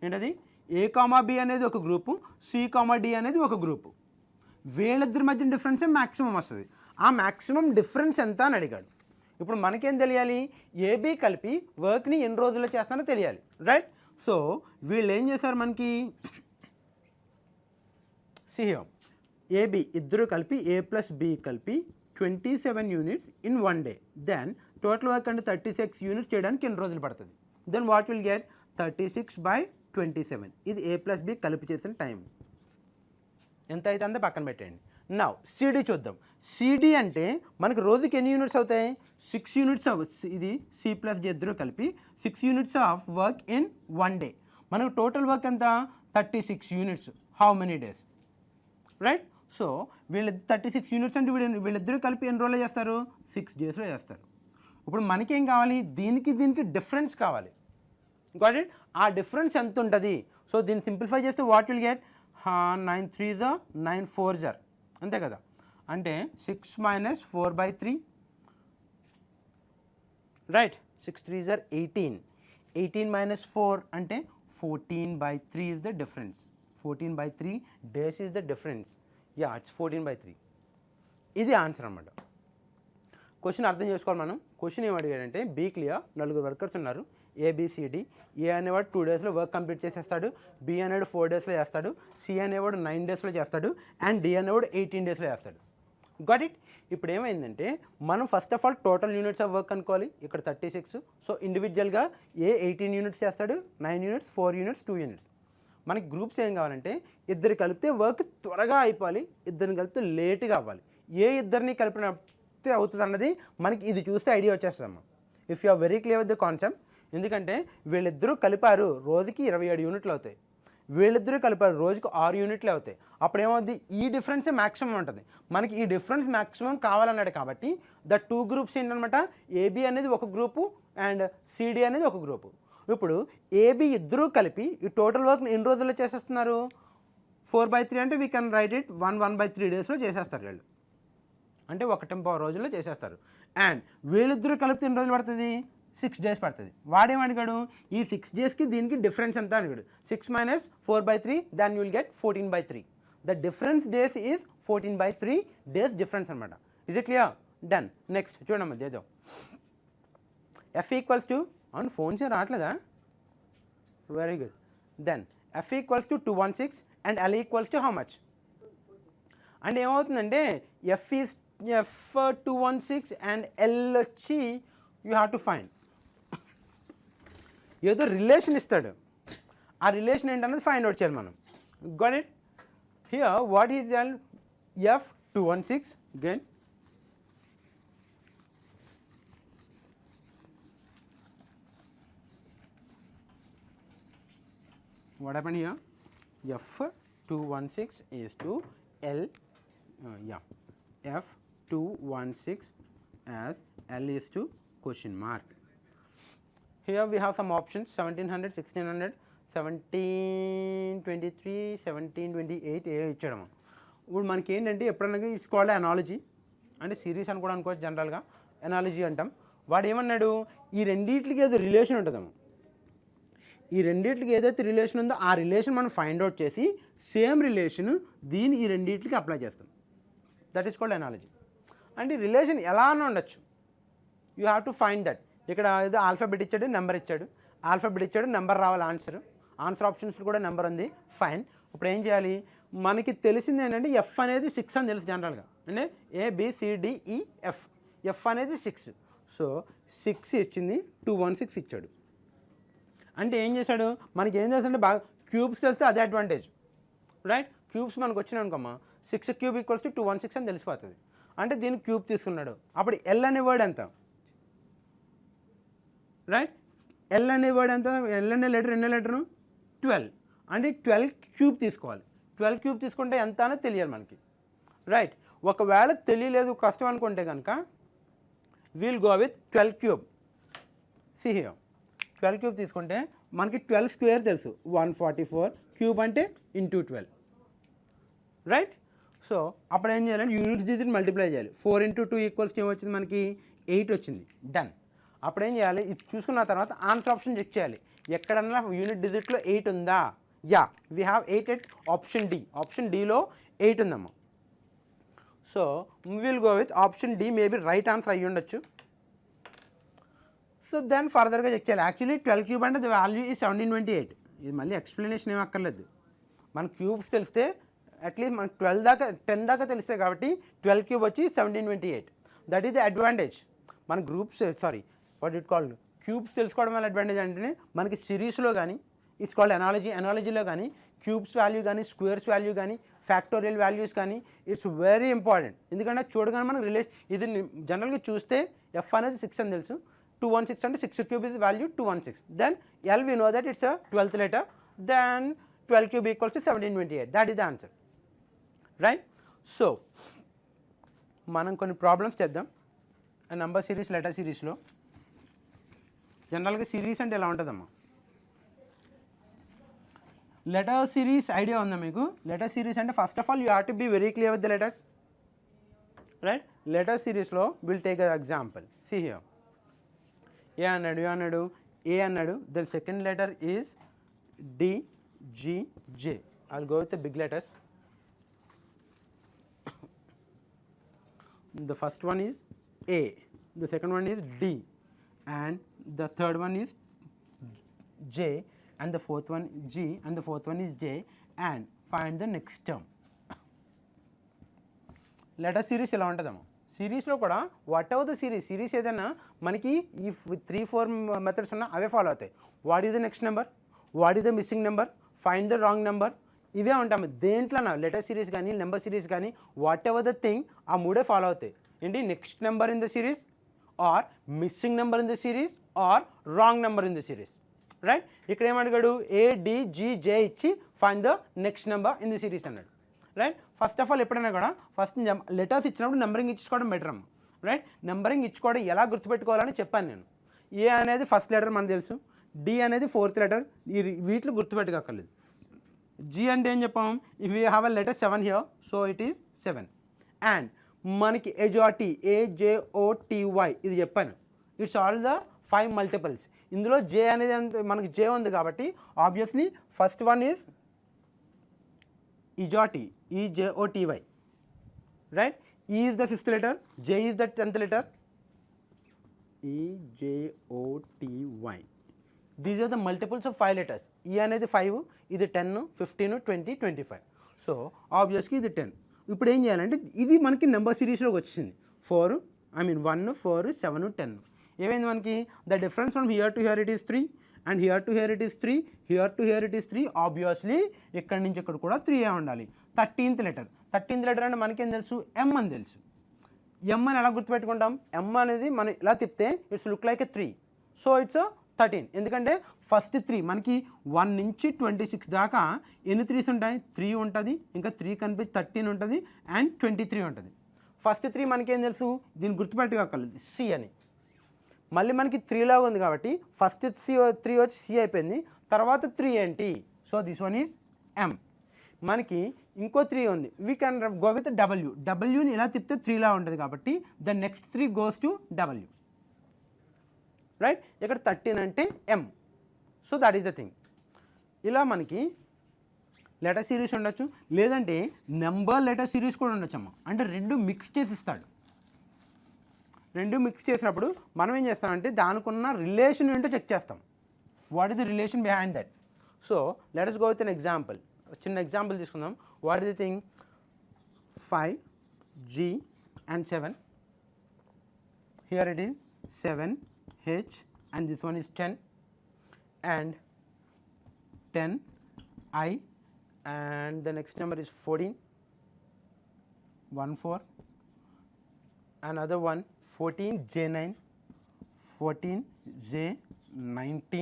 B: ఏంటది ఏ కామా బి అనేది ఒక గ్రూపు, సి కామా డి అనేది ఒక గ్రూపు. వీళ్ళిద్దరి మధ్య డిఫరెన్సే మ్యాక్సిమం వస్తుంది. ఆ మ్యాక్సిమం డిఫరెన్స్ ఎంత అని అడిగాడు. ఇప్పుడు మనకేం తెలియాలి? ఏబి కలిపి వర్క్ని ఎన్ని రోజుల్లో చేస్తానో తెలియాలి, రైట్? సో వీళ్ళు ఏం చేశారు మనకి, సిహియో ఏబి ఇద్దరు కలిపి A+B కలిపి 27 units in 1 day. Then total work అంటే 36 యూనిట్స్ చేయడానికి ఎన్ని రోజులు పడుతుంది? Then what will get 36/27. ఇది A+B కలిపి చేసిన టైం ఎంత అయితే అంతా పక్కన పెట్టండి. నౌ సిడి చూద్దాం. సిడి అంటే మనకు రోజుకి ఎన్ని యూనిట్స్ అవుతాయి? 6 యూనిట్స్ ఇది C+D ఇద్దరు కలిపి 6 units of work in 1 day. మనకు టోటల్ వర్క్ ఎంత? 36 units. How many days, right? So వీళ్ళు 36 యూనిట్స్ అంటే వీళ్ళిద్దరూ కలిపి ఎన్ని రోజులు చేస్తారు? 6 డేస్లో చేస్తారు. ఇప్పుడు మనకేం కావాలి? దీనికి డిఫరెన్స్ కావాలి. Got it? ఆ డిఫరెన్స్ ఎంత ఉంటుంది? సో దీన్ని సింప్లిఫై చేస్తే what will get 9 3s 9 4s, అంతే కదా? అంటే 6 - 4/3, రైట్? 6 3s 18. 18 - 4 అంటే 14/3 is the difference. 14/3 days is the difference. Yeah, it's 14/3. ఇది ఆన్సర్ అన్నమాట. క్వశ్చన్ అర్థం చేసుకోవాలి మనం. క్వశ్చన్ ఏం అడిగాడంటే, బీ క్లియర్, 4 వర్కర్స్ ఉన్నారు, ABCD. ఏ అనేవాడు 2 డేస్లో వర్క్ కంప్లీట్ చేసేస్తాడు, బి అనేవాడు 4 డేస్లో చేస్తాడు, సి అనేవాడు 9 డేస్లో చేస్తాడు, అండ్ డి అనేవాడు 18 డేస్లో చేస్తాడు. Got it? ఇప్పుడు ఏమైందంటే మనం first of all total units of work అనుకోవాలి. ఇక్కడ 36. సో ఇండివిజువల్గా 18 యూనిట్స్ చేస్తాడు, 9 యూనిట్స్, 4 యూనిట్స్, 2 యూనిట్స్. మనకి గ్రూప్స్ ఏం కావాలంటే ఇద్దరు కలిపితే వర్క్ త్వరగా అయిపోవాలి, ఇద్దరిని కలిపితే లేట్గా అవ్వాలి. ఇద్దరిని కలిపితే అవుతుంది అన్నది మనకి ఇది చూస్తే ఐడియా వచ్చేస్తాము. If you are very clear with the concept. ఎందుకంటే వీళ్ళిద్దరూ కలిపారు, రోజుకి 27 యూనిట్లు అవుతాయి. వీళ్ళిద్దరూ కలిపారు, రోజుకు 6 యూనిట్లు అవుతాయి. అప్పుడు ఏమవుద్ది? ఈ డిఫరెన్సే మ్యాక్సిమం ఉంటుంది. మనకి ఈ డిఫరెన్స్ మ్యాక్సిమం కావాలన్నాడు కాబట్టి ద 2 గ్రూప్స్ ఏంటనమాట, ఏబి అనేది ఒక గ్రూపు అండ్ సిడి అనేది ఒక గ్రూపు. ఇప్పుడు ఏబి ఇద్దరూ కలిపి ఈ టోటల్ వర్క్ని ఎన్ని రోజుల్లో చేసేస్తున్నారు? 4/3 అంటే వీ కెన్ రైట్ ఇట్ 1/3 డేస్లో చేసేస్తారు వీళ్ళు. అంటే 1.5 రోజుల్లో చేసేస్తారు. అండ్ వీళ్ళిద్దరూ కలిపితే ఎన్ని రోజులు పడుతుంది? 6 డేస్ పడుతుంది. వాడేం అడిగాడు? ఈ 6 డేస్కి దీనికి డిఫరెన్స్ ఎంత అడిగాడు. 6 - 4/3, then you will get 14/3. The difference days is 14/3 days difference అనమాట. Is it clear? Done. Next చూడమ్మా, దేదో F = అవును ఫోన్స్ రావట్లేదా? Very good. Then F = 216 and L = how much? అంటే ఏమవుతుందంటే F216 అండ్ L వచ్చి యూ హ్యావ్ టు ఫైండ్. ఏదో relation ఇస్తాడు, ఆ రిలేషన్ ఏంటన్నది ఫైండ్ అవుట్ చేయాలి మనం. Got it? Here what is F216 again. What happened here? F216 is to L, F216 as L is to question mark. Here we have some options: 1700, 1600, 1723, 1728 ఇచ్చాడము. ఇప్పుడు మనకి ఏంటంటే ఎప్పుడన్నా ఇట్స్ కాల్డ్ అనాలజీ, అంటే series అని కూడా అనుకోవచ్చు, జనరల్గా అనాలజీ అంటాం. వాడు ఏమన్నాడు? ఈ రెండింటికి ఏదో రిలేషన్ ఉంటుందమ్మా. ఈ రెండింటికి ఏదైతే రిలేషన్ ఉందో ఆ రిలేషన్ మనం ఫైండ్ అవుట్ చేసి సేమ్ రిలేషన్ దీన్ని ఈ రెండింటికి అప్లై చేస్తాం. That is called analogy. అంటే రిలేషన్ ఎలా అన్న ఉండొచ్చు, you have to find that. ఇక్కడ ఏదో ఆల్ఫాబెట్ ఇచ్చాడు, నెంబర్ ఇచ్చాడు, ఆల్ఫాబెట్ ఇచ్చాడు, నెంబర్ రావాలి ఆన్సర్ ఆప్షన్స్ కూడా నెంబర్ ఉంది, ఫైన్. ఇప్పుడు ఏం చేయాలి? మనకి తెలిసింది ఏంటంటే ఎఫ్ అనేది 6 అని తెలుసు జనరల్గా. అంటే ABCDEF, ఎఫ్ అనేది 6. సో 6 ఇచ్చింది, 216 ఇచ్చాడు. అంటే ఏం చేశాడు, మనకి ఏం తెలుసు అంటే బాగా క్యూబ్స్ తెలిస్తే అదే అడ్వాంటేజ్, రైట్? క్యూబ్స్ మనకు వచ్చినాయి అనుకోమ్మా, 6 క్యూబ్ ఈక్వల్స్ టు 216 అని తెలిసిపోతుంది. అంటే దీన్ని క్యూబ్ తీసుకున్నాడు. అప్పుడు ఎల్ అనే వర్డ్ ఎంత, రైట్? ఎల్ అనే వర్డ్ ఎంత, ఎల్ అనే లెటర్ ఎన్నో లెటరు 12. అంటే 12 క్యూబ్ తీసుకోవాలి. 12 క్యూబ్ తీసుకుంటే ఎంత అనేది తెలియాలి మనకి, రైట్? ఒకవేళ తెలియలేదు కష్టం అనుకుంటే కనుక we'll go with 12 cube. See here 12 cube తీసుకుంటే మనకి 12 స్క్వేర్ తెలుసు, 144. క్యూబ్ అంటే ఇంటూ 12, రైట్? సో అప్పుడు ఏం చేయాలంటే యూనిట్ డిజిట్ మల్టిప్లై చేయాలి. 4 × 2 ఈక్వల్స్ ఏమొచ్చింది మనకి 8 వచ్చింది, డన్. అప్పుడు ఏం చేయాలి, ఇది చూసుకున్న తర్వాత ఆన్సర్ ఆప్షన్ చెక్ చేయాలి. ఎక్కడన్నా యూనిట్ డిజిట్లో 8 ఉందా? Yeah, we have 8 at option D. Option డిలో 8 ఉందమ్మా. So will go with option D, maybe right answer అయ్యి ఉండొచ్చు. సో దెన్ ఫర్దర్గా చెక్ చేయాలి. యాక్చువల్లీ 12 క్యూబ్ అంటే ద వాల్యూ ఈ 1728. ఇది మళ్ళీ ఎక్స్ప్లెనేషన్ ఏమి అక్కర్లేదు. మన క్యూబ్స్ తెలిస్తే అట్లీస్ట్ మనకు 12 దాకా 10 దాకా తెలుస్తాయి కాబట్టి 12 క్యూబ్ వచ్చి 1728. That is the advantage. మన groups what it called cubes తెలుసుకోవడం వల్ల అడ్వాంటేజ్ అంటే మనకి సిరీస్లో కానీ, ఇట్స్ కాల్డ్ అనాలజీలో కానీ క్యూబ్స్ వాల్యూ కానీ, స్క్వేర్స్ వాల్యూ కానీ, ఫ్యాక్టోరియల్ వాల్యూస్ కానీ ఇట్స్ వెరీ ఇంపార్టెంట్. ఎందుకంటే చూడగానే మనకు ఇది జనరల్గా చూస్తే ఎఫ్ అనేది 6 అని తెలుసు, 216 అంటే 6 cube is value 216. Then L we know that it's a 12th letter, then 12 cube equals to 1728. That is the answer, right? So మనం కొన్ని ప్రాబ్లమ్స్ చేద్దాం నెంబర్ సిరీస్, లెటర్ సిరీస్లో. జనరల్గా సిరీస్ అంటే ఎలా ఉంటుందమ్మా, లెటర్ సిరీస్ ఐడియా ఉందా మీకు? లెటర్ సిరీస్ అంటే first of all you have to be very clear with the letters, right? Letter సిరీస్లో will take example. See here A అన్నాడు, ఏ అన్నాడు, the second letter is D, G, J. I'll go with the big letters. The first one is A, the second one is D, and the third one is J, and the fourth one G, and the fourth one is J, and find the next term. Letter series ఎలా ఉంటుందమ్మా? సిరీస్లో కూడా what ever the series ఏదైనా మనకి ఈ 3-4 methods ఉన్నా అవే follow అవుతాయి. What is the next number, what is the missing number, find the wrong number, ఇవే ఉంటాము దేంట్లోనా. లెటర్ సిరీస్ కానీ, నెంబర్ సిరీస్ కానీ, వాట్ ఎవర్ ద థింగ్ ఆ మూడే ఫాలో అవుతాయి. ఏంటి, next number in the series, or missing number in the series, or wrong number in the series, right? ఇక్కడ ఏమడిగాడు, ఏ, డి, జి, జే ఇచ్చి find the next number in the series అన్నాడు, right? First of all ఎప్పుడైనా కూడా first letters ఇచ్చినప్పుడు numbering ఇచ్చుకోవడం better అమ్మ, right? Numbering ఇచ్చుకోవడం ఎలా గుర్తుపెట్టుకోవాలని చెప్పాను నేను. ఏ అనేది ఫస్ట్ లెటర్ మనకు తెలుసు, డి అనేది 4th లెటర్, వీటిలో గుర్తుపెట్టుకోక్కర్లేదు. జీ అంటే ఏం చెప్పాం, if you have a letter 7 here, so it is 7. And మనకి ఏజోటీ, AJOTY ఇది చెప్పాను. It's all the 5 multiples. ఇందులో జే అనేది మనకి జే ఉంది కాబట్టి obviously first one is EJOTY, EJOTY, right? E is the 5th letter, J is the 10th letter, EJOTY. These are the multiples of 5 letters. E అనేది 5, ఇది 10, 15, 20, 25. So ఆబ్వియస్గా ఇది 10. ఇప్పుడు ఏం చేయాలంటే ఇది మనకి నెంబర్ సిరీస్లోకి వచ్చింది. 1, 4, 7, 10. ఏమైంది మనకి, the difference from here to hear it is 3, and here to hear it is 3, here to hear it is 3. Obviously ఇక్కడి నుంచి ఇక్కడ కూడా 3 ఉండాలి. 13th లెటర్ అంటే మనకేం తెలుసు, ఎం అని తెలుసు. ఎం అని ఎలా గుర్తుపెట్టుకుంటాం, ఎం అనేది మనం ఇలా తిప్పితే it's look like a 3, so it's 13. ఎందుకంటే ఫస్ట్ 3 మనకి 1 నుంచి 26 దాకా ఎన్ని 3s ఉంటాయి, 3 ఉంటుంది, ఇంకా 3 కనిపించి 13 ఉంటుంది, అండ్ 23 ఉంటుంది. ఫస్ట్ 3 మనకేం తెలుసు, దీన్ని గుర్తుపెట్టుకోగలదు సి అని. మళ్ళీ మనకి 3 లాగా ఉంది కాబట్టి ఫస్ట్ 3 వచ్చి సి అయిపోయింది, తర్వాత 3 ఏంటి, so this one is M. మనకి ఇంకో 3 ఉంది, వీ కెన్ గో విత్ డబ్ల్యూని ఇలా తిప్పితే 3 లా ఉంటుంది కాబట్టి the next 3 goes to W, right? ఇక్కడ 13 అంటే M, so that is the thing. ఇలా మనకి లెటర్ సిరీస్ ఉండొచ్చు, లేదంటే నెంబర్ లెటర్ సిరీస్ కూడా ఉండొచ్చు అమ్మ. అంటే 2 మిక్స్ చేసి ఇస్తాడు. 2 మిక్స్ చేసినప్పుడు మనం ఏం చేస్తామంటే దానికి ఉన్న రిలేషన్ ఏంటో చెక్ చేస్తాం. What is the relation behind that? So let us go with an example. చిన్న ఎగ్జాంపుల్ తీసుకుందాం. What is the thing, 5, G and 7. Here it is 7H, and this one is 10, and 10I, and the next number is 14, 14, another one 14J9, 14J19,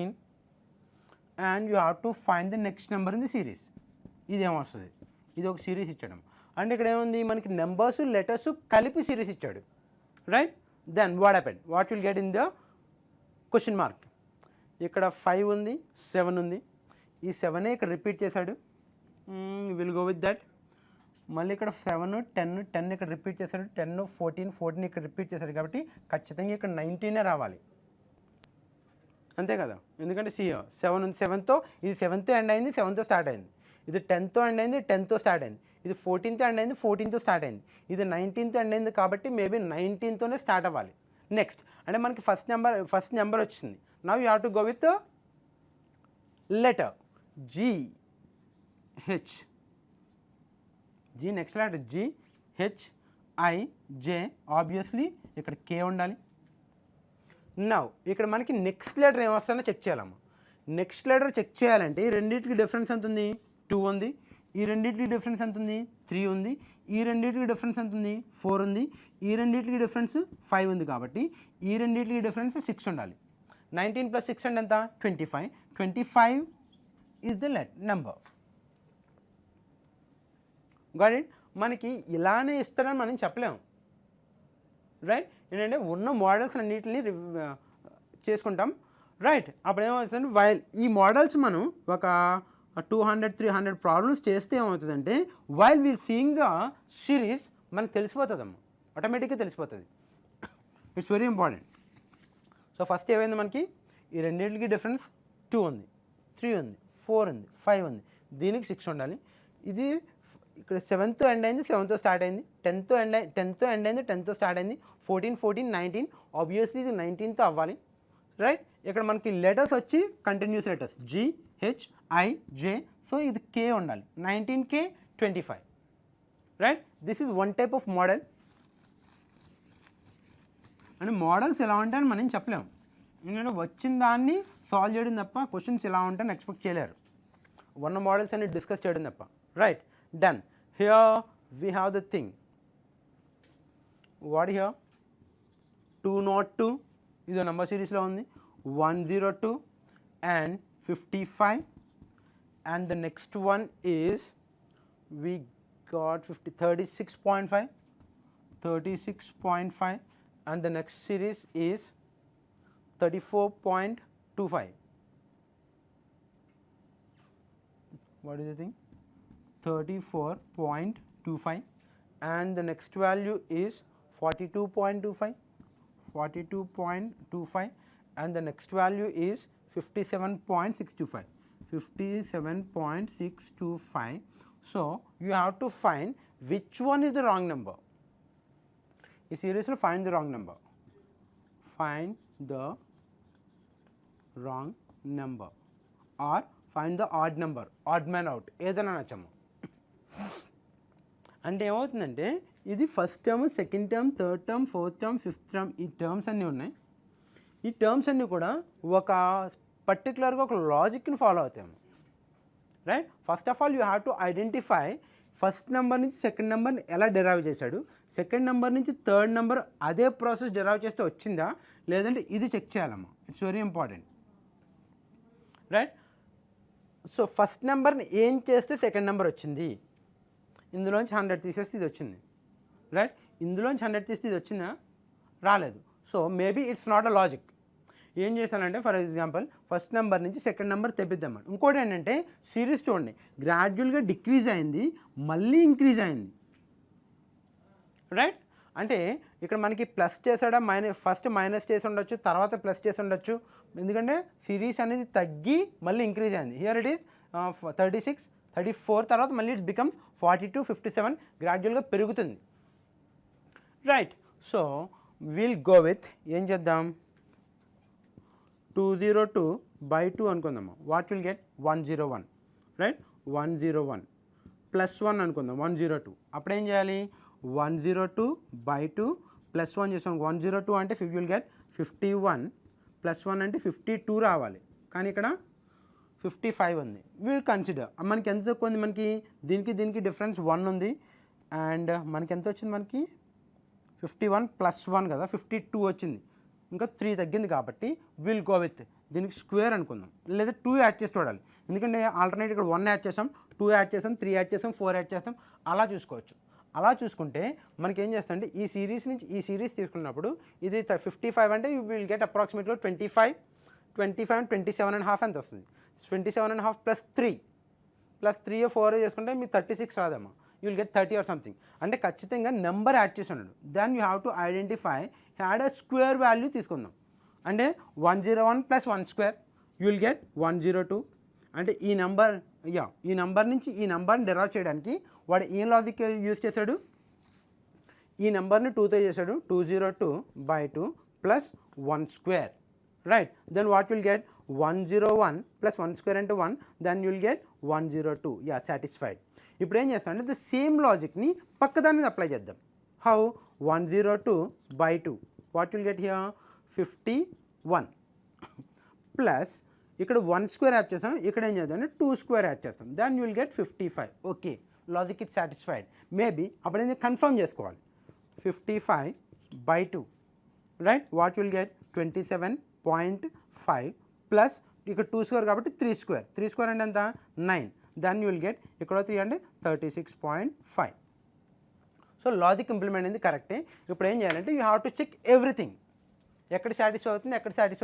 B: and you have to find the next number in the series. ఇదేమొస్తుంది, ఇది ఒక series ఇచ్చడం. And ఇక్కడ ఏముంది, మనకి numbers letters కలిపి series ఇచ్చాడు, right. Then what will get in the question mark. ఇక్కడ 5 ఉంది, 7 ఉంది, ఈ 7 ఇక్కడ రిపీట్ చేశాడు, విల్ గో విత్ దట్. మళ్ళీ ఇక్కడ 7, 10 ఇక్కడ రిపీట్ చేశాడు, 10, 14 ఇక్కడ రిపీట్ చేశాడు, కాబట్టి ఖచ్చితంగా ఇక్కడ 19 రావాలి, అంతే కదా. ఎందుకంటే 7 ఉంది, 7తో ఇది 7తో ఎండ్ అయింది, 7తో స్టార్ట్ అయింది. ఇది 10తో ఎండ్ అయింది, 10తో స్టార్ట్ అయింది. ఇది 14తో ఎండ్ అయింది, 14తో స్టార్ట్ అయింది. ఇది 19తో ఎండ్ అయింది, కాబట్టి మేబీ 19తోనే స్టార్ట్ అవ్వాలి. నెక్స్ట్ అంటే మనకి ఫస్ట్ నెంబర్ వచ్చింది. Now you have to go with letter GH. Next letter GHIJ, obviously ఇక్కడ K ఉండాలి. నౌ ఇక్కడ మనకి నెక్స్ట్ లెటర్ ఏమొస్తుందో చెక్ చేయాలమ్మా. నెక్స్ట్ లెటర్ చెక్ చేయాలంటే ఈ రెండింటికి డిఫరెన్స్ ఎంత ఉంది, 2 ఉంది. ఈ రెండింటికి డిఫరెన్స్ ఎంత ఉంది, 3 ఉంది. ఈ రెండింటికి డిఫరెన్స్ ఎంత ఉంది, 4 ఉంది. ఈ రెండింటికి డిఫరెన్స్ 5 ఉంది, కాబట్టి ఈ రెండింటికి డిఫరెన్స్ 6 ఉండాలి. 19 + 6 అంటే ఎంత, 25. 25 is the number. Got it. మనకి ఇలానే ఇస్తాడని మనం చెప్పలేము, రైట్. ఏంటంటే ఉన్న మోడల్స్ అన్నిటిని చేసుకుంటాం, రైట్. అప్పుడు ఏమవుతుందంటే వైల్ ఈ మోడల్స్ మనం ఒక 200-300 ప్రాబ్లమ్స్ చేస్తే ఏమవుతుందంటే while we'll seeing the series మనకు తెలిసిపోతుందమ్మా, ఆటోమేటిక్గా తెలిసిపోతుంది. It's very important. So first ఏమైంది, మనకి ఈ రెండింటికి డిఫరెన్స్ 2 ఉంది, 3 ఉంది, 4 ఉంది, 5 ఉంది. దీనికి 6 ఉండాలి. ఇది ఇక్కడ 7తో ఎండ్ అయింది, 7తో స్టార్ట్ అయింది. 10తో ఎండ్ అయింది, 10తో స్టార్ట్ అయింది. 14, 19, ఆబ్వియస్లీ ఇది 19తో అవ్వాలి, రైట్. ఇక్కడ మనకి లెటర్స్ వచ్చి కంటిన్యూస్ లెటర్స్ GHIJ, సో ఇది K ఉండాలి. 19K, 25, right. This is one type of model. అంటే మోడల్స్ ఎలా ఉంటాయని మనం చెప్పలేము, ఎందుకంటే వచ్చిన దాన్ని సాల్వ్ చేయడం తప్ప క్వశ్చన్స్ ఎలా ఉంటాయని ఎక్స్పెక్ట్ చేయలేరు. ఉన్న మోడల్స్ అన్ని డిస్కస్ చేయడం తప్ప, right. Done. Here we have the thing, what here 202, ఇది నెంబర్ సిరీస్లో ఉంది. 102 and 55, and the next one is we got 36.5, and the next series is 34.25. What is the thing? 34.25, and the next value is 42.25, and the next value is 57.625. So you have to find which one is the wrong number. ఈ సిరీస్లో find the wrong number, find the wrong number or find the odd number, odd man out, ఏదైనా నచ్చము. అంటే ఏమవుతుందంటే ఇది first term, second term, third term, fourth term, fifth term, ఈ terms అన్నీ ఉన్నాయి. ఈ టర్మ్స్ అన్నీ కూడా ఒక పర్టికులర్గా ఒక లాజిక్ని ఫాలో అవుతాము, right. First of all you have to identify first number నుంచి సెకండ్ నెంబర్ని ఎలా డెరైవ్ చేశాడు, సెకండ్ నెంబర్ నుంచి థర్డ్ నెంబర్ అదే ప్రాసెస్ డెరైవ్ చేస్తే వచ్చిందా లేదంటే ఇది చెక్ చేయాలమ్మా. It's very important, right. So first నెంబర్ని ఏం చేస్తే సెకండ్ నెంబర్ వచ్చింది, ఇందులోంచి 100 తీసేస్తే ఇది వచ్చింది, రైట్. ఇందులోంచి 100 తీస్తే ఇది వచ్చిందా, రాలేదు. So maybe it's not a logic. ఏం చేశానంటే ఫర్ ఎగ్జాంపుల్ ఫస్ట్ నెంబర్ నుంచి సెకండ్ నెంబర్ తెప్పిద్దామని. ఇంకోటి ఏంటంటే సిరీస్ చూడండి, గ్రాడ్యువల్గా డిక్రీజ్ అయింది, మళ్ళీ ఇంక్రీజ్ అయింది, రైట్. అంటే ఇక్కడ మనకి ప్లస్ చేసాడా, ఫస్ట్ మైనస్ చేసి ఉండొచ్చు, తర్వాత ప్లస్ చేసి ఉండొచ్చు, ఎందుకంటే సిరీస్ అనేది తగ్గి మళ్ళీ ఇంక్రీజ్ అయింది. హియర్ ఇట్ ఈస్ 36, 34, తర్వాత మళ్ళీ ఇట్ బికమ్స్ 42, 57, గ్రాడ్యువల్గా పెరుగుతుంది, right. So will go with ఏం చేద్దాం, 202/2 అనుకుందాము. What will get 101, right. 101 + 1 అనుకుందాం, 102. అప్పుడు ఏం చేయాలి, 102/2 + 1 చేసాం. 102 అంటే విల్ గెట్ 51 ప్లస్ 1 అంటే 52 రావాలి, కానీ ఇక్కడ 55 ఉంది. విల్ కన్సిడర్ మనకి ఎంత తక్కువ ఉంది, మనకి దీనికి డిఫరెన్స్ 1 ఉంది, అండ్ మనకి ఎంత వచ్చింది, మనకి 51 ప్లస్ 1 కదా 52 వచ్చింది, ఇంకా 3 తగ్గింది, కాబట్టి విల్ గో విత్ దీనికి స్క్వేర్ అనుకుందాం, లేదా 2 యాడ్ చేసి చూడాలి, ఎందుకంటే ఆల్టర్నేట్ ఇక్కడ 1 యాడ్ చేసాం, 2 యాడ్ చేసాం, 3 యాడ్ చేసాం, 4 యాడ్ చేస్తాం, అలా చూసుకోవచ్చు. అలా చూసుకుంటే మనకి ఏం చేస్తామంటే ఈ సిరీస్ నుంచి ఈ సిరీస్ తీసుకున్నప్పుడు ఇది 55 అంటే యూ విల్ గెట్ అప్రాక్సిమేట్గా 25 and 27.5 ఎంత వస్తుంది, 27.5 ప్లస్ 3 4 చేసుకుంటే మీ 36 రాదమ్మా, you will get 30 or something. అంటే ఖచ్చితంగా నెంబర్ యాడ్ చేసి ఉన్నాడు, then you have to identify add a square value తీసుకుందాం, అంటే 101 plus 1 square you will get 102. అంటే ఈ నెంబర్ నుంచి ఈ నెంబర్ని డెరైవ్ చేయడానికి వాడు ఏం లాజిక్ యూజ్ చేశాడు, ఈ నెంబర్ని 2తో చేశాడు, 202/2 plus 1 square, right. Then what will get 101 plus 1 square అంటే 1, then you will get 102. Satisfied. ఇప్పుడు ఏం చేస్తాం అంటే ద సేమ్ లాజిక్ని పక్కదాని మీద అప్లై చేద్దాం. How 102/2 what will get here 51 plus ఇక్కడ 1 స్క్వేర్ యాడ్ చేస్తాం, ఇక్కడ ఏం చేద్దాం అంటే 2 స్క్వేర్ యాడ్ చేస్తాం, then you will get 55. Okay, logic it satisfied. Maybe అప్పుడు ఏం కన్ఫర్మ్ చేసుకోవాలి, 55/2 right, what will get 27.5 plus ఇక్కడ 2 స్క్వేర్ కాబట్టి 3 స్క్వేర్ అంటే ఎంత 9, దెన్ యూ విల్ గెట్ ఇక్కడ 3 అంటే 36.5. సో లాజిక్ ఇంప్లిమెంట్ అయింది కరెక్టే. ఇప్పుడు ఏం చేయాలంటే you have to check everything, ఎక్కడ సాటిస్ఫై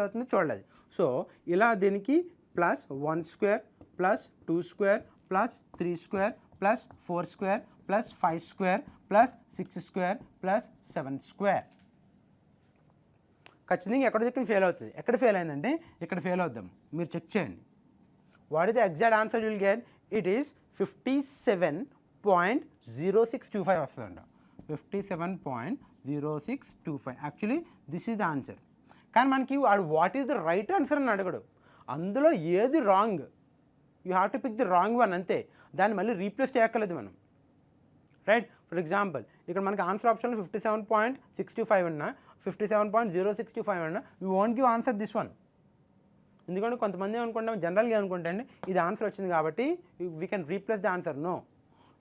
B: అవుతుందో చూడలేదు. సో ఇలా దీనికి plus 1 square plus 2 square plus 3 square plus 4 square plus 5 square plus 6 square plus 7 square. ఖచ్చితంగా ఎక్కడ చెక్ ఫెయిల్ అవుతుంది, ఎక్కడ ఫెయిల్ అయిందంటే ఇక్కడ ఫెయిల్ అవుద్దాం, మీరు చెక్ చేయండి. What is the exact answer you will get, it is 57.0625 వస్తుందంట, 57.0625. Actually this is the answer. కానీ మనకి వాడు what is the right answer అని అడగడు, అందులో ఏది wrong, you have to pick the wrong one అంతే, దాన్ని మళ్ళీ రీప్లేస్ చేయక్కర్లేదు మనం, రైట్. ఫర్ ఎగ్జాంపుల్ ఇక్కడ మనకి ఆన్సర్ ఆప్షన్లో 57.625 ఉన్నా 57.0625 ఉన్నా we won't give answer this one. ఎందుకంటే కొంతమంది అనుకుంటాం, జనరల్గా అనుకుంటే ఇది ఆన్సర్ వచ్చింది కాబట్టి we can replace the answer. No,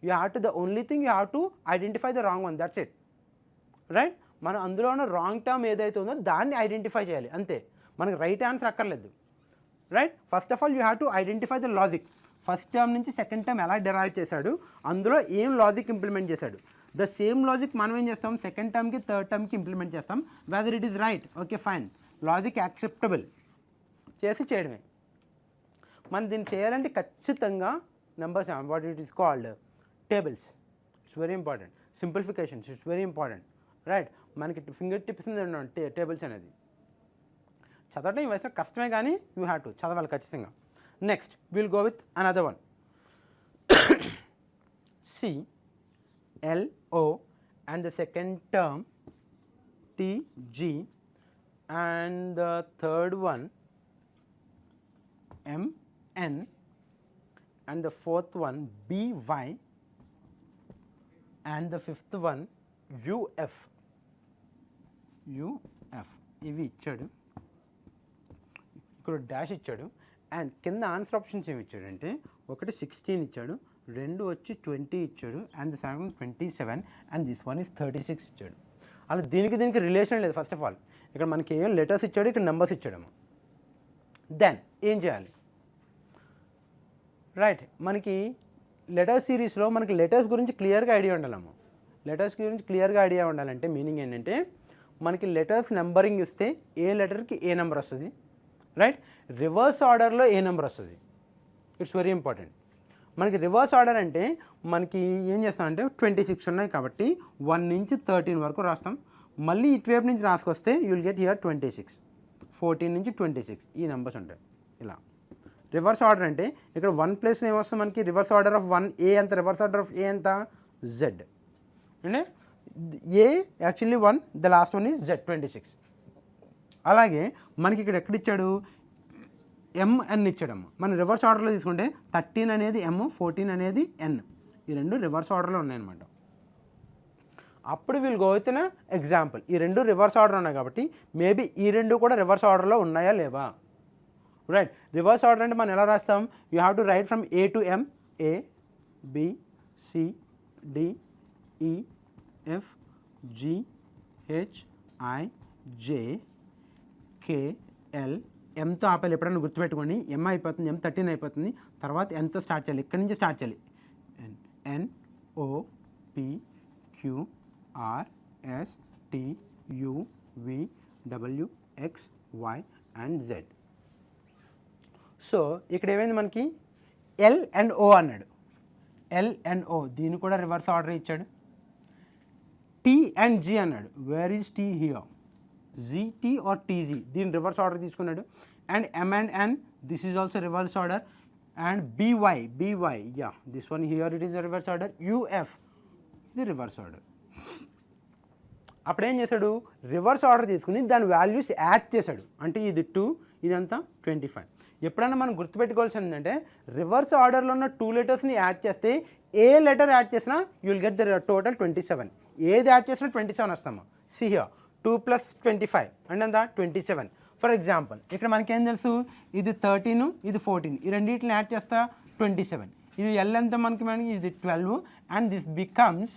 B: you have to the only thing you have to identify the wrong one, that's it, right. మనం అందులో ఉన్న రాంగ్ టర్మ్ ఏదైతే ఉందో దాన్ని ఐడెంటిఫై చేయాలి అంతే, మనకి రైట్ ఆన్సర్ అక్కర్లేదు, right. First of all you have to identify the logic, first term నుంచి సెకండ్ టర్మ్ ఎలా డెరైవ్ చేశాడు, అందులో ఏం లాజిక్ ఇంప్లిమెంట్ చేశాడు. ద సేమ్ లాజిక్ మనం ఏం చేస్తాం, సెకండ్ టర్మ్కి థర్డ్ టర్మ్కి ఇంప్లిమెంట్ చేస్తాం, weather it is right, okay fine, logic acceptable చేసి చేయడమే. మనం దీన్ని చేయాలంటే ఖచ్చితంగా numbers, what it is called tables, it's very important. Simplifications it's very important, right. మనకి ఫింగర్ టిప్స్ టేబుల్స్ అనేది చదవడం ఈ వయసులో కష్టమే, కానీ యూ హ్యావ్ టు చదవాలి ఖచ్చితంగా. Next will go with another one, CLO and the second term TG and the third one MN and the fourth one BY and the fifth one UF. ఇవి ఇచ్చాడు, ఇక్కడ డాష్ ఇచ్చాడు, and కింద answer options ఏమి ఇచ్చాడంటే ఒకటి 16 ఇచ్చాడు, 2 వచ్చి 20 ఇచ్చాడు, and the second 27, and this one is 36 ఇచ్చాడు. అలా దీనికి రిలేషన్ లేదు. ఫస్ట్ ఆఫ్ ఆల్ ఇక్కడ మనకి ఏం లెటర్స్ ఇచ్చాడు, ఇక్కడ నెంబర్స్ ఇచ్చాడమ్మా. దెన్ ఏం చేయాలి, రైట్. మనకి లెటర్స్ సిరీస్లో మనకి లెటర్స్ గురించి క్లియర్గా ఐడియా ఉండాలమ్మా. లెటర్స్ గురించి క్లియర్గా ఐడియా ఉండాలంటే మీనింగ్ ఏంటంటే మనకి లెటర్స్ నెంబరింగ్ ఇస్తే ఏ లెటర్కి ఏ నెంబర్ వస్తుంది, రైట్. రివర్స్ ఆర్డర్లో ఏ నెంబర్ వస్తుంది, ఇట్స్ వెరీ ఇంపార్టెంట్. మనకి రివర్స్ ఆర్డర్ అంటే మనకి ఏం చేస్తామంటే 26 ఉన్నాయి కాబట్టి 1 నుంచి 13 వరకు రాస్తాం, మళ్ళీ ఇటువైపు నుంచి రాసుకొస్తే యూ విల్ గెట్ హియర్ 26, 14 నుంచి 26 ఈ నెంబర్స్ ఉంటాయి. ఇలా రివర్స్ ఆర్డర్ అంటే ఇక్కడ 1 ప్లేస్లో ఏమొస్తుంది మనకి, రివర్స్ ఆర్డర్ ఆఫ్ 1 ఏ ఎంత, రివర్స్ ఆర్డర్ ఆఫ్ ఏ ఎంత Z, అంటే A actually 1, the last one is Z 26. అలాగే మనకి ఇక్కడ ఎక్కడిచ్చాడు, MN ఇచ్చాడమ్మ. మనం రివర్స్ ఆర్డర్లో తీసుకుంటే 13 అనేది M, 14 అనేది N, ఈ రెండు రివర్స్ ఆర్డర్లో ఉన్నాయన్నమాట. అప్పుడు వీళ్ళు గో విత్ ఎగ్జాంపుల్. ఈ రెండు రివర్స్ ఆర్డర్ ఉన్నాయి కాబట్టి మేబీ ఈ రెండు కూడా రివర్స్ ఆర్డర్లో ఉన్నాయా లేవా. రైట్, రివర్స్ ఆర్డర్ అంటే మనం ఎలా రాస్తాం, you have to write from A to M, A B C D E F G H I J K L. ఎంతో ఆపాలి, ఎప్పుడైనా గుర్తుపెట్టుకోండి. ఎం అయిపోతుంది, ఎం 13 అయిపోతుంది, తర్వాత ఎంతో స్టార్ట్ చేయాలి, ఇక్కడి నుంచి స్టార్ట్ చేయాలి. N O P Q R S T U V W X Y and Z. So ఇక్కడ ఏమైంది, మనకి ఎల్ అండ్ ఓ అన్నాడు. ఎల్ అండ్ ఓ దీన్ని కూడా రివర్స్ ఆర్డర్ ఇచ్చాడు. టీ అండ్ జీ అన్నాడు. Where is T here, GT or TG, దీన్ని reverse order తీసుకున్నాడు. And M and N, this is also reverse order. And BY, yeah this one here it is reverse order. UF ఇది reverse order. అప్పుడు ఏం చేశాడు, reverse order తీసుకుని దాని values add చేశాడు. అంటే ఇది 2, ఇదంతా 25. ఎప్పుడైనా మనం గుర్తుపెట్టుకోవాల్సింది ఏంటంటే రివర్స్ ఆర్డర్లో ఉన్న 2 లెటర్స్ని యాడ్ చేస్తే ఏ లెటర్ యాడ్ చేసినా you will get the total 27. ఏది యాడ్ చేసినా 27 వస్తాము. సి హియర్ 2 + 25 అంటే ఎంత 27. ఫర్ ఎగ్జాంపుల్ ఇక్కడ మనకి ఏం తెలుసు, ఇది 13, ఇది 14, ఈ రెండింటిని యాడ్ చేస్తా 27. ఇది ఎల్ ఎంత మనకి ఇది 12 and this becomes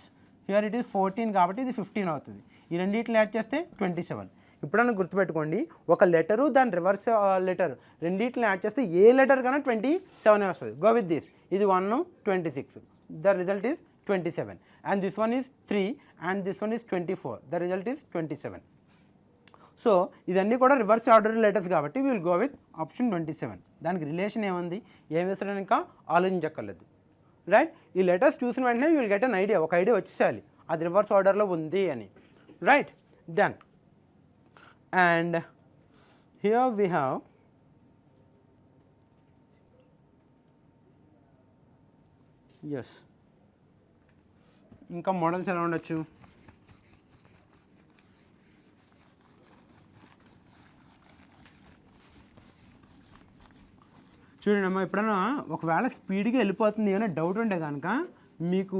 B: here it is 14 కాబట్టి ఇది 15 అవుతుంది. ఈ రెండింటిని యాడ్ చేస్తే 27. ఇప్పుడన్నా గుర్తుపెట్టుకోండి, ఒక లెటరు దాని రివర్స్ లెటర్ రెండింటిని యాడ్ చేస్తే ఏ లెటర్ కన్నా 27 వస్తుంది. గో విత్ దిస్, ఇది 1 26, the result is 27. And this one is 3 and this one is 24, the result is 27. So ఇదన్నీ కూడా రివర్స్ ఆర్డర్ లెటర్స్ కాబట్టి విల్ గో విత్ ఆప్షన్ 27. దానికి రిలేషన్ ఏముంది, ఏం వేస్తాడని ఇంకా ఆలోచించక్కర్లేదు. రైట్, ఈ లెటర్స్ చూసిన వెంటనే you will get an idea, ఒక ఐడియా వచ్చేసేయాలి అది రివర్స్ ఆర్డర్లో ఉంది అని. Right, done. And here we have yes ఇంకా మోడల్స్ ఎలా ఉండొచ్చు. చూడండి అమ్మా, ఎప్పుడైనా ఒకవేళ స్పీడ్గా వెళ్ళిపోతుంది ఏమైనా డౌట్ ఉంటే కనుక మీకు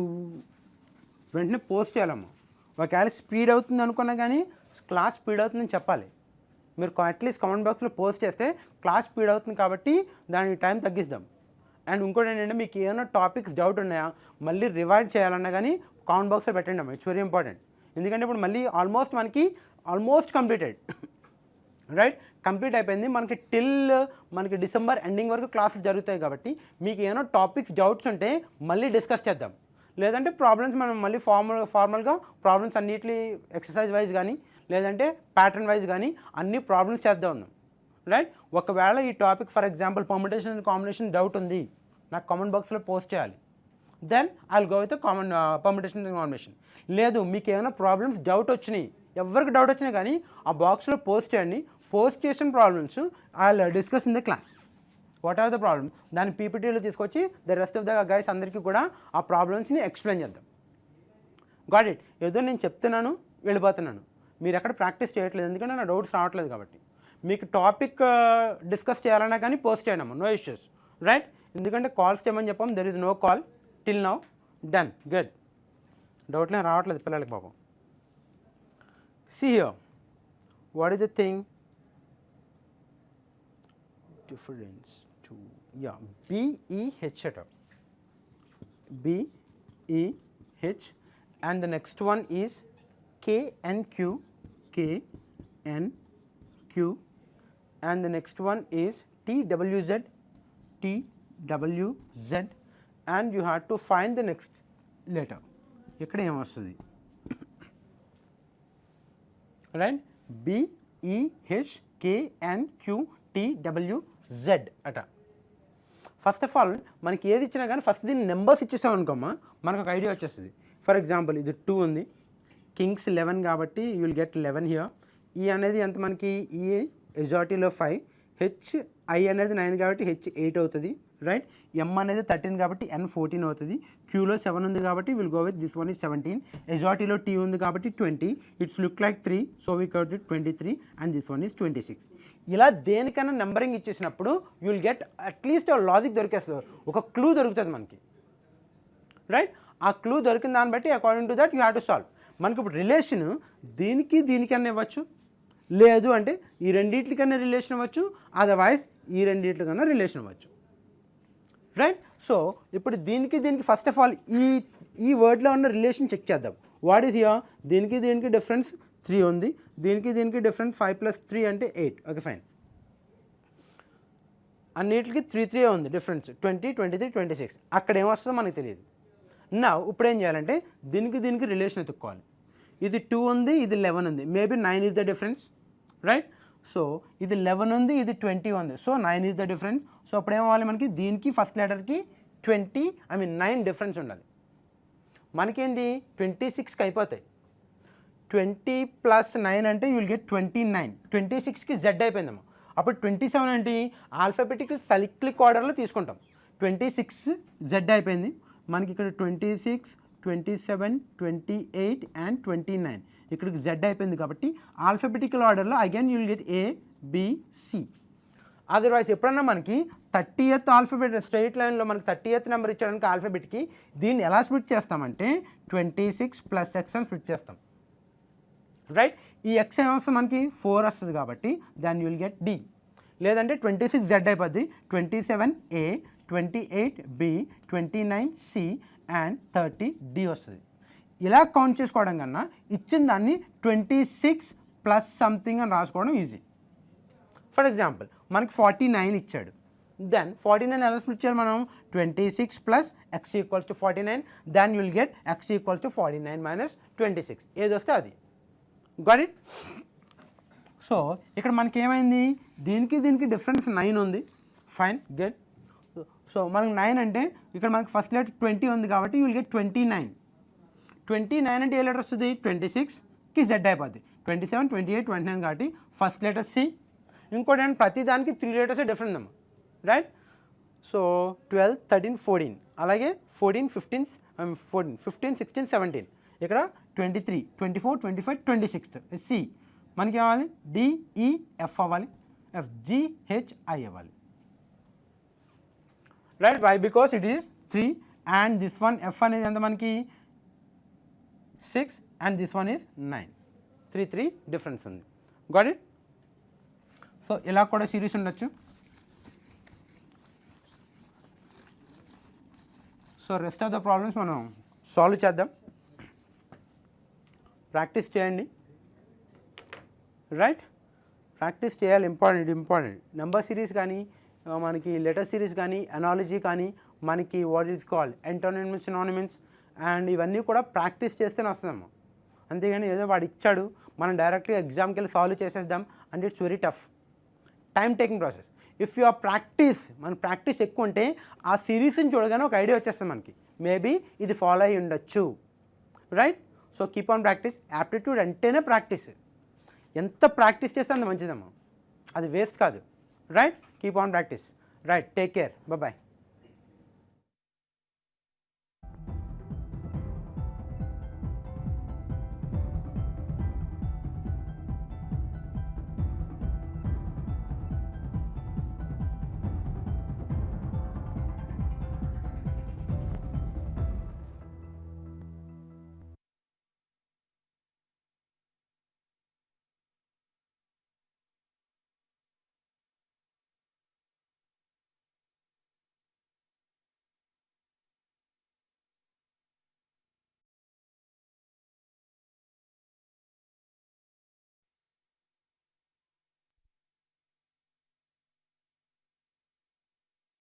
B: వెంటనే పోస్ట్ చేయాలమ్మా. ఒకవేళ స్పీడ్ అవుతుంది అనుకున్నా కానీ క్లాస్ స్పీడ్ అవుతుందని చెప్పాలి. మీరు అట్లీస్ట్ కామెంట్ బాక్స్లో పోస్ట్ చేస్తే క్లాస్ స్పీడ్ అవుతుంది కాబట్టి దానికి టైం తగ్గిస్తాం. అండ్ ఇంకోటి ఏంటంటే మీకు ఏమైనా టాపిక్స్ డౌట్ ఉన్నాయా మళ్ళీ రివైడ్ చేయాలన్నా కానీ కామెంట్ బాక్స్లో పెట్టండి అమ్మా. It's very important. ఎందుకంటే ఇప్పుడు మళ్ళీ ఆల్మోస్ట్ కంప్లీటెడ్. రైట్, కంప్లీట్ అయిపోయింది. మనకి డిసెంబర్ ఎండింగ్ వరకు క్లాసెస్ జరుగుతాయి కాబట్టి మీకు ఏమైనా టాపిక్స్ డౌట్స్ ఉంటే మళ్ళీ డిస్కస్ చేద్దాం. లేదంటే ప్రాబ్లమ్స్ మనం మళ్ళీ ఫార్మల్గా ప్రాబ్లమ్స్ అన్నిటి ఎక్సర్సైజ్ వైజ్ కానీ లేదంటే ప్యాటర్న్ వైజ్ కానీ అన్ని ప్రాబ్లమ్స్ చేద్దాం ఉన్నాం. రైట్, ఒకవేళ ఈ topic for example permutation and combination doubt ఉంది, నాకు కామెంట్ బాక్స్లో పోస్ట్ చేయాలి. Then I will go with permutation and combination. లేదు మీకు ఏమైనా ప్రాబ్లమ్స్ డౌట్ వచ్చినాయి, ఎవరికి డౌట్ వచ్చినా కానీ ఆ బాక్స్లో పోస్ట్ చేయండి. పోస్ట్ చేసిన problems I will discuss in the class. What are the problem, దాని పీపీటీలో తీసుకొచ్చి the rest of the guys అందరికీ కూడా ఆ ప్రాబ్లమ్స్ని ఎక్స్ప్లెయిన్ చేద్దాం. Got it. ఏదో నేను చెప్తున్నాను వెళ్ళిపోతున్నాను, మీరు ఎక్కడ ప్రాక్టీస్ చేయట్లేదు, ఎందుకంటే నా డౌట్స్ రావట్లేదు కాబట్టి. మీకు టాపిక్ డిస్కస్ చేయాలన్నా కానీ పోస్ట్ చేయడము, నో ఇష్యూస్. రైట్, ఎందుకంటే కాల్స్ చేయమని చెప్పాం, there is no call till now. Done, good. డౌట్లే రావట్లేదు పిల్లలకి పాపం. See here, what is the thing? Difference to, yeah, B-E-H at all. B-E-H, and the next one is K-N-Q, K-N-Q, and the next one is T-W-Z, T-W-Z, and you have to find the next letter. ఇక్కడ ఏం వస్తుంది, right, BEHKNQTWZ అట. First of all మనకి ఏది ఇచ్చినా కానీ first దీన్ని numbers ఇచ్చేసాం అనుకోమ్మా, మనకు ఒక ఐడియా వచ్చేస్తుంది. ఫర్ ఎగ్జాంపుల్ ఇది 2 ఉంది, కింగ్స్ 11 కాబట్టి యూ విల్ గెట్ 11 హియర్. ఈ అనేది ఎంత మనకి, ఈ ఎజాటిలో 5, హెచ్-ఐ అనేది 9 కాబట్టి H8 అవుతుంది. రైట్, ఎం అనేది 13 కాబట్టి N 14 అవుతుంది. క్యూలో 7 ఉంది కాబట్టి will go with this one is 17. ఎజాటిలో T ఉంది కాబట్టి 20. It's look like 3, so we count it 23 and this one is 26. ఇలా దేనికైనా నెంబరింగ్ ఇచ్చేసినప్పుడు you will get at least logic దొరికేస్తుంది, ఒక క్లూ దొరుకుతుంది మనకి. రైట్, ఆ క్లూ దొరికిన దాన్ని బట్టి according to that you have to solve. మనకి ఇప్పుడు రిలేషన్ దీనికి దీనికన్నా ఇవ్వచ్చు, లేదు అంటే ఈ రెండింటికన్నా రిలేషన్ ఇవ్వచ్చు, అదర్వైజ్ ఈ రెండింటికన్నా రిలేషన్ ఇవ్వచ్చు, రైట్. సో ఇప్పుడు దీనికి ఫస్ట్ ఆఫ్ ఆల్ ఈ వర్డ్లో ఉన్న రిలేషన్ చెక్ చేద్దాం. What is here? దీనికి డిఫరెన్స్ 3 ఉంది, దీనికి డిఫరెన్స్ 5 + 3 అంటే 8. Okay fine. అన్నిటికి 3 ఉంది డిఫరెన్స్, 20, 23, 26. అక్కడ ఏమొస్తుందో మనకు తెలియదు. నా ఇప్పుడు ఏం చేయాలంటే దీనికి రిలేషన్ ఎత్తుక్కోవాలి. ఇది 2 ఉంది, ఇది 11 ఉంది, maybe 9 is the difference, right. So ఇది 11 ఉంది, ఇది 20 ఉంది, so 9 is the difference. So అప్పుడు ఏమవ్వాలి మనకి? దీనికి ఫస్ట్ లెటర్కి 9 డిఫరెన్స్ ఉండాలి. మనకేంటి 26కి అయిపోతాయి. 20 + 9 అంటే యూ విల్ గెట్ 29. 26కి జెడ్ అయిపోయిందమ్మా. అప్పుడు 27 ఏంటి? ఆల్ఫాబెటికల్ సైక్లిక్ ఆర్డర్లో తీసుకుంటాం. 26 జెడ్ అయిపోయింది మనకి. ఇక్కడ 26, 27, 28 అండ్ 29 ఇక్కడికి జెడ్ అయిపోయింది కాబట్టి ఆల్ఫాబెటికల్ ఆర్డర్లో again you will get ABC. Otherwise ఎప్పుడన్నా మనకి 30th ఆల్ఫాబెట్ స్ట్రైట్ లైన్లో మనకి 30th నెంబర్ ఇచ్చడానికి ఆల్ఫాబెట్కి దీన్ని ఎలా స్ప్లిట్ చేస్తామంటే 26 + X అని స్ప్లిట్ చేస్తాం, రైట్. ఈ ఎక్స్ ఏమొస్తుంది మనకి? 4 వస్తుంది కాబట్టి దాన్ని యూ విల్ గెట్ D. లేదంటే 26 జెడ్ అయిపోద్ది, 27 A, 28 B, 29 C and 30 D వస్తుంది. ఇలా కౌంట్ చేసుకోవడం కన్నా ఇచ్చిన దాన్ని 26 + సంథింగ్ అని రాసుకోవడం ఈజీ. ఫర్ ఎగ్జాంపుల్ మనకి 49 ఇచ్చాడు, దెన్ 49 ఎలా స్ప్లిట్ చేయాలి మనం? 26 + X = 49, then you will get X = 49 - 26. ఏది వస్తే అది. Got it? సో ఇక్కడ మనకి ఏమైంది? దీనికి డిఫరెన్స్ 9 ఉంది, ఫైన్, గుడ్. సో మనకు 9 అంటే ఇక్కడ మనకి ఫస్ట్ లెటర్ 20 ఉంది కాబట్టి యూ విల్ గెట్ 29. 29 అంటే ఏ లెటర్ వస్తుంది? 26కి జెడ్ అయిపోద్ది, 27, 28, 29 కాబట్టి ఫస్ట్ లెటర్ C. ఇంకోటి అంటే ప్రతి దానికి 3 లెటర్స్ డిఫరెంట్ అమ్మా, రైట్. సో 12, 13, 14, అలాగే 14, 15, 16, 17. ఇక్కడ 23, 24, 25, 26 C. మనకి ఏమవ్వాలి? DEF అవ్వాలి, FGHI అవ్వాలి, right. Why? Because it is 3 and this one F అనేది ఎంత మనకి 6 and this one is 9. 3 difference ఉంది. Got it? సో ఇలా కూడా సిరీస్ ఉండొచ్చు. So rest of the problems మనం సాల్వ్ చేద్దాం. ప్రాక్టీస్ చేయండి, రైట్. ప్రాక్టీస్ చేయాలి, ఇంపార్టెంట్. నెంబర్ సిరీస్ కానీ మనకి లెటర్ సిరీస్ కానీ అనాలజీ కానీ మనకి what is called antonyms, synonyms and ఇవన్నీ కూడా ప్రాక్టీస్ చేస్తేనే వస్తుందమ్మా. అంతేగాని ఏదో వాడు ఇచ్చాడు మనం డైరెక్ట్గా ఎగ్జామ్కి వెళ్ళి సాల్వ్ చేసేద్దాం అంటే it's very tough, time taking process. If you are మన ప్రాక్టీస్ ఎక్కువ ఉంటే ఆ సిరీస్ని చూడగానే ఒక ఐడియా వచ్చేస్తుంది మనకి, మేబీ ఇది ఫాలో అయ్యి ఉండొచ్చు, right. So keep on practice. Aptitude అంటేనే ప్రాక్టీస్. ఎంత ప్రాక్టీస్ చేస్తే అంత మంచిదమ్మా, అది వేస్ట్ కాదు, right. Keep on practice, right. Take care, bye.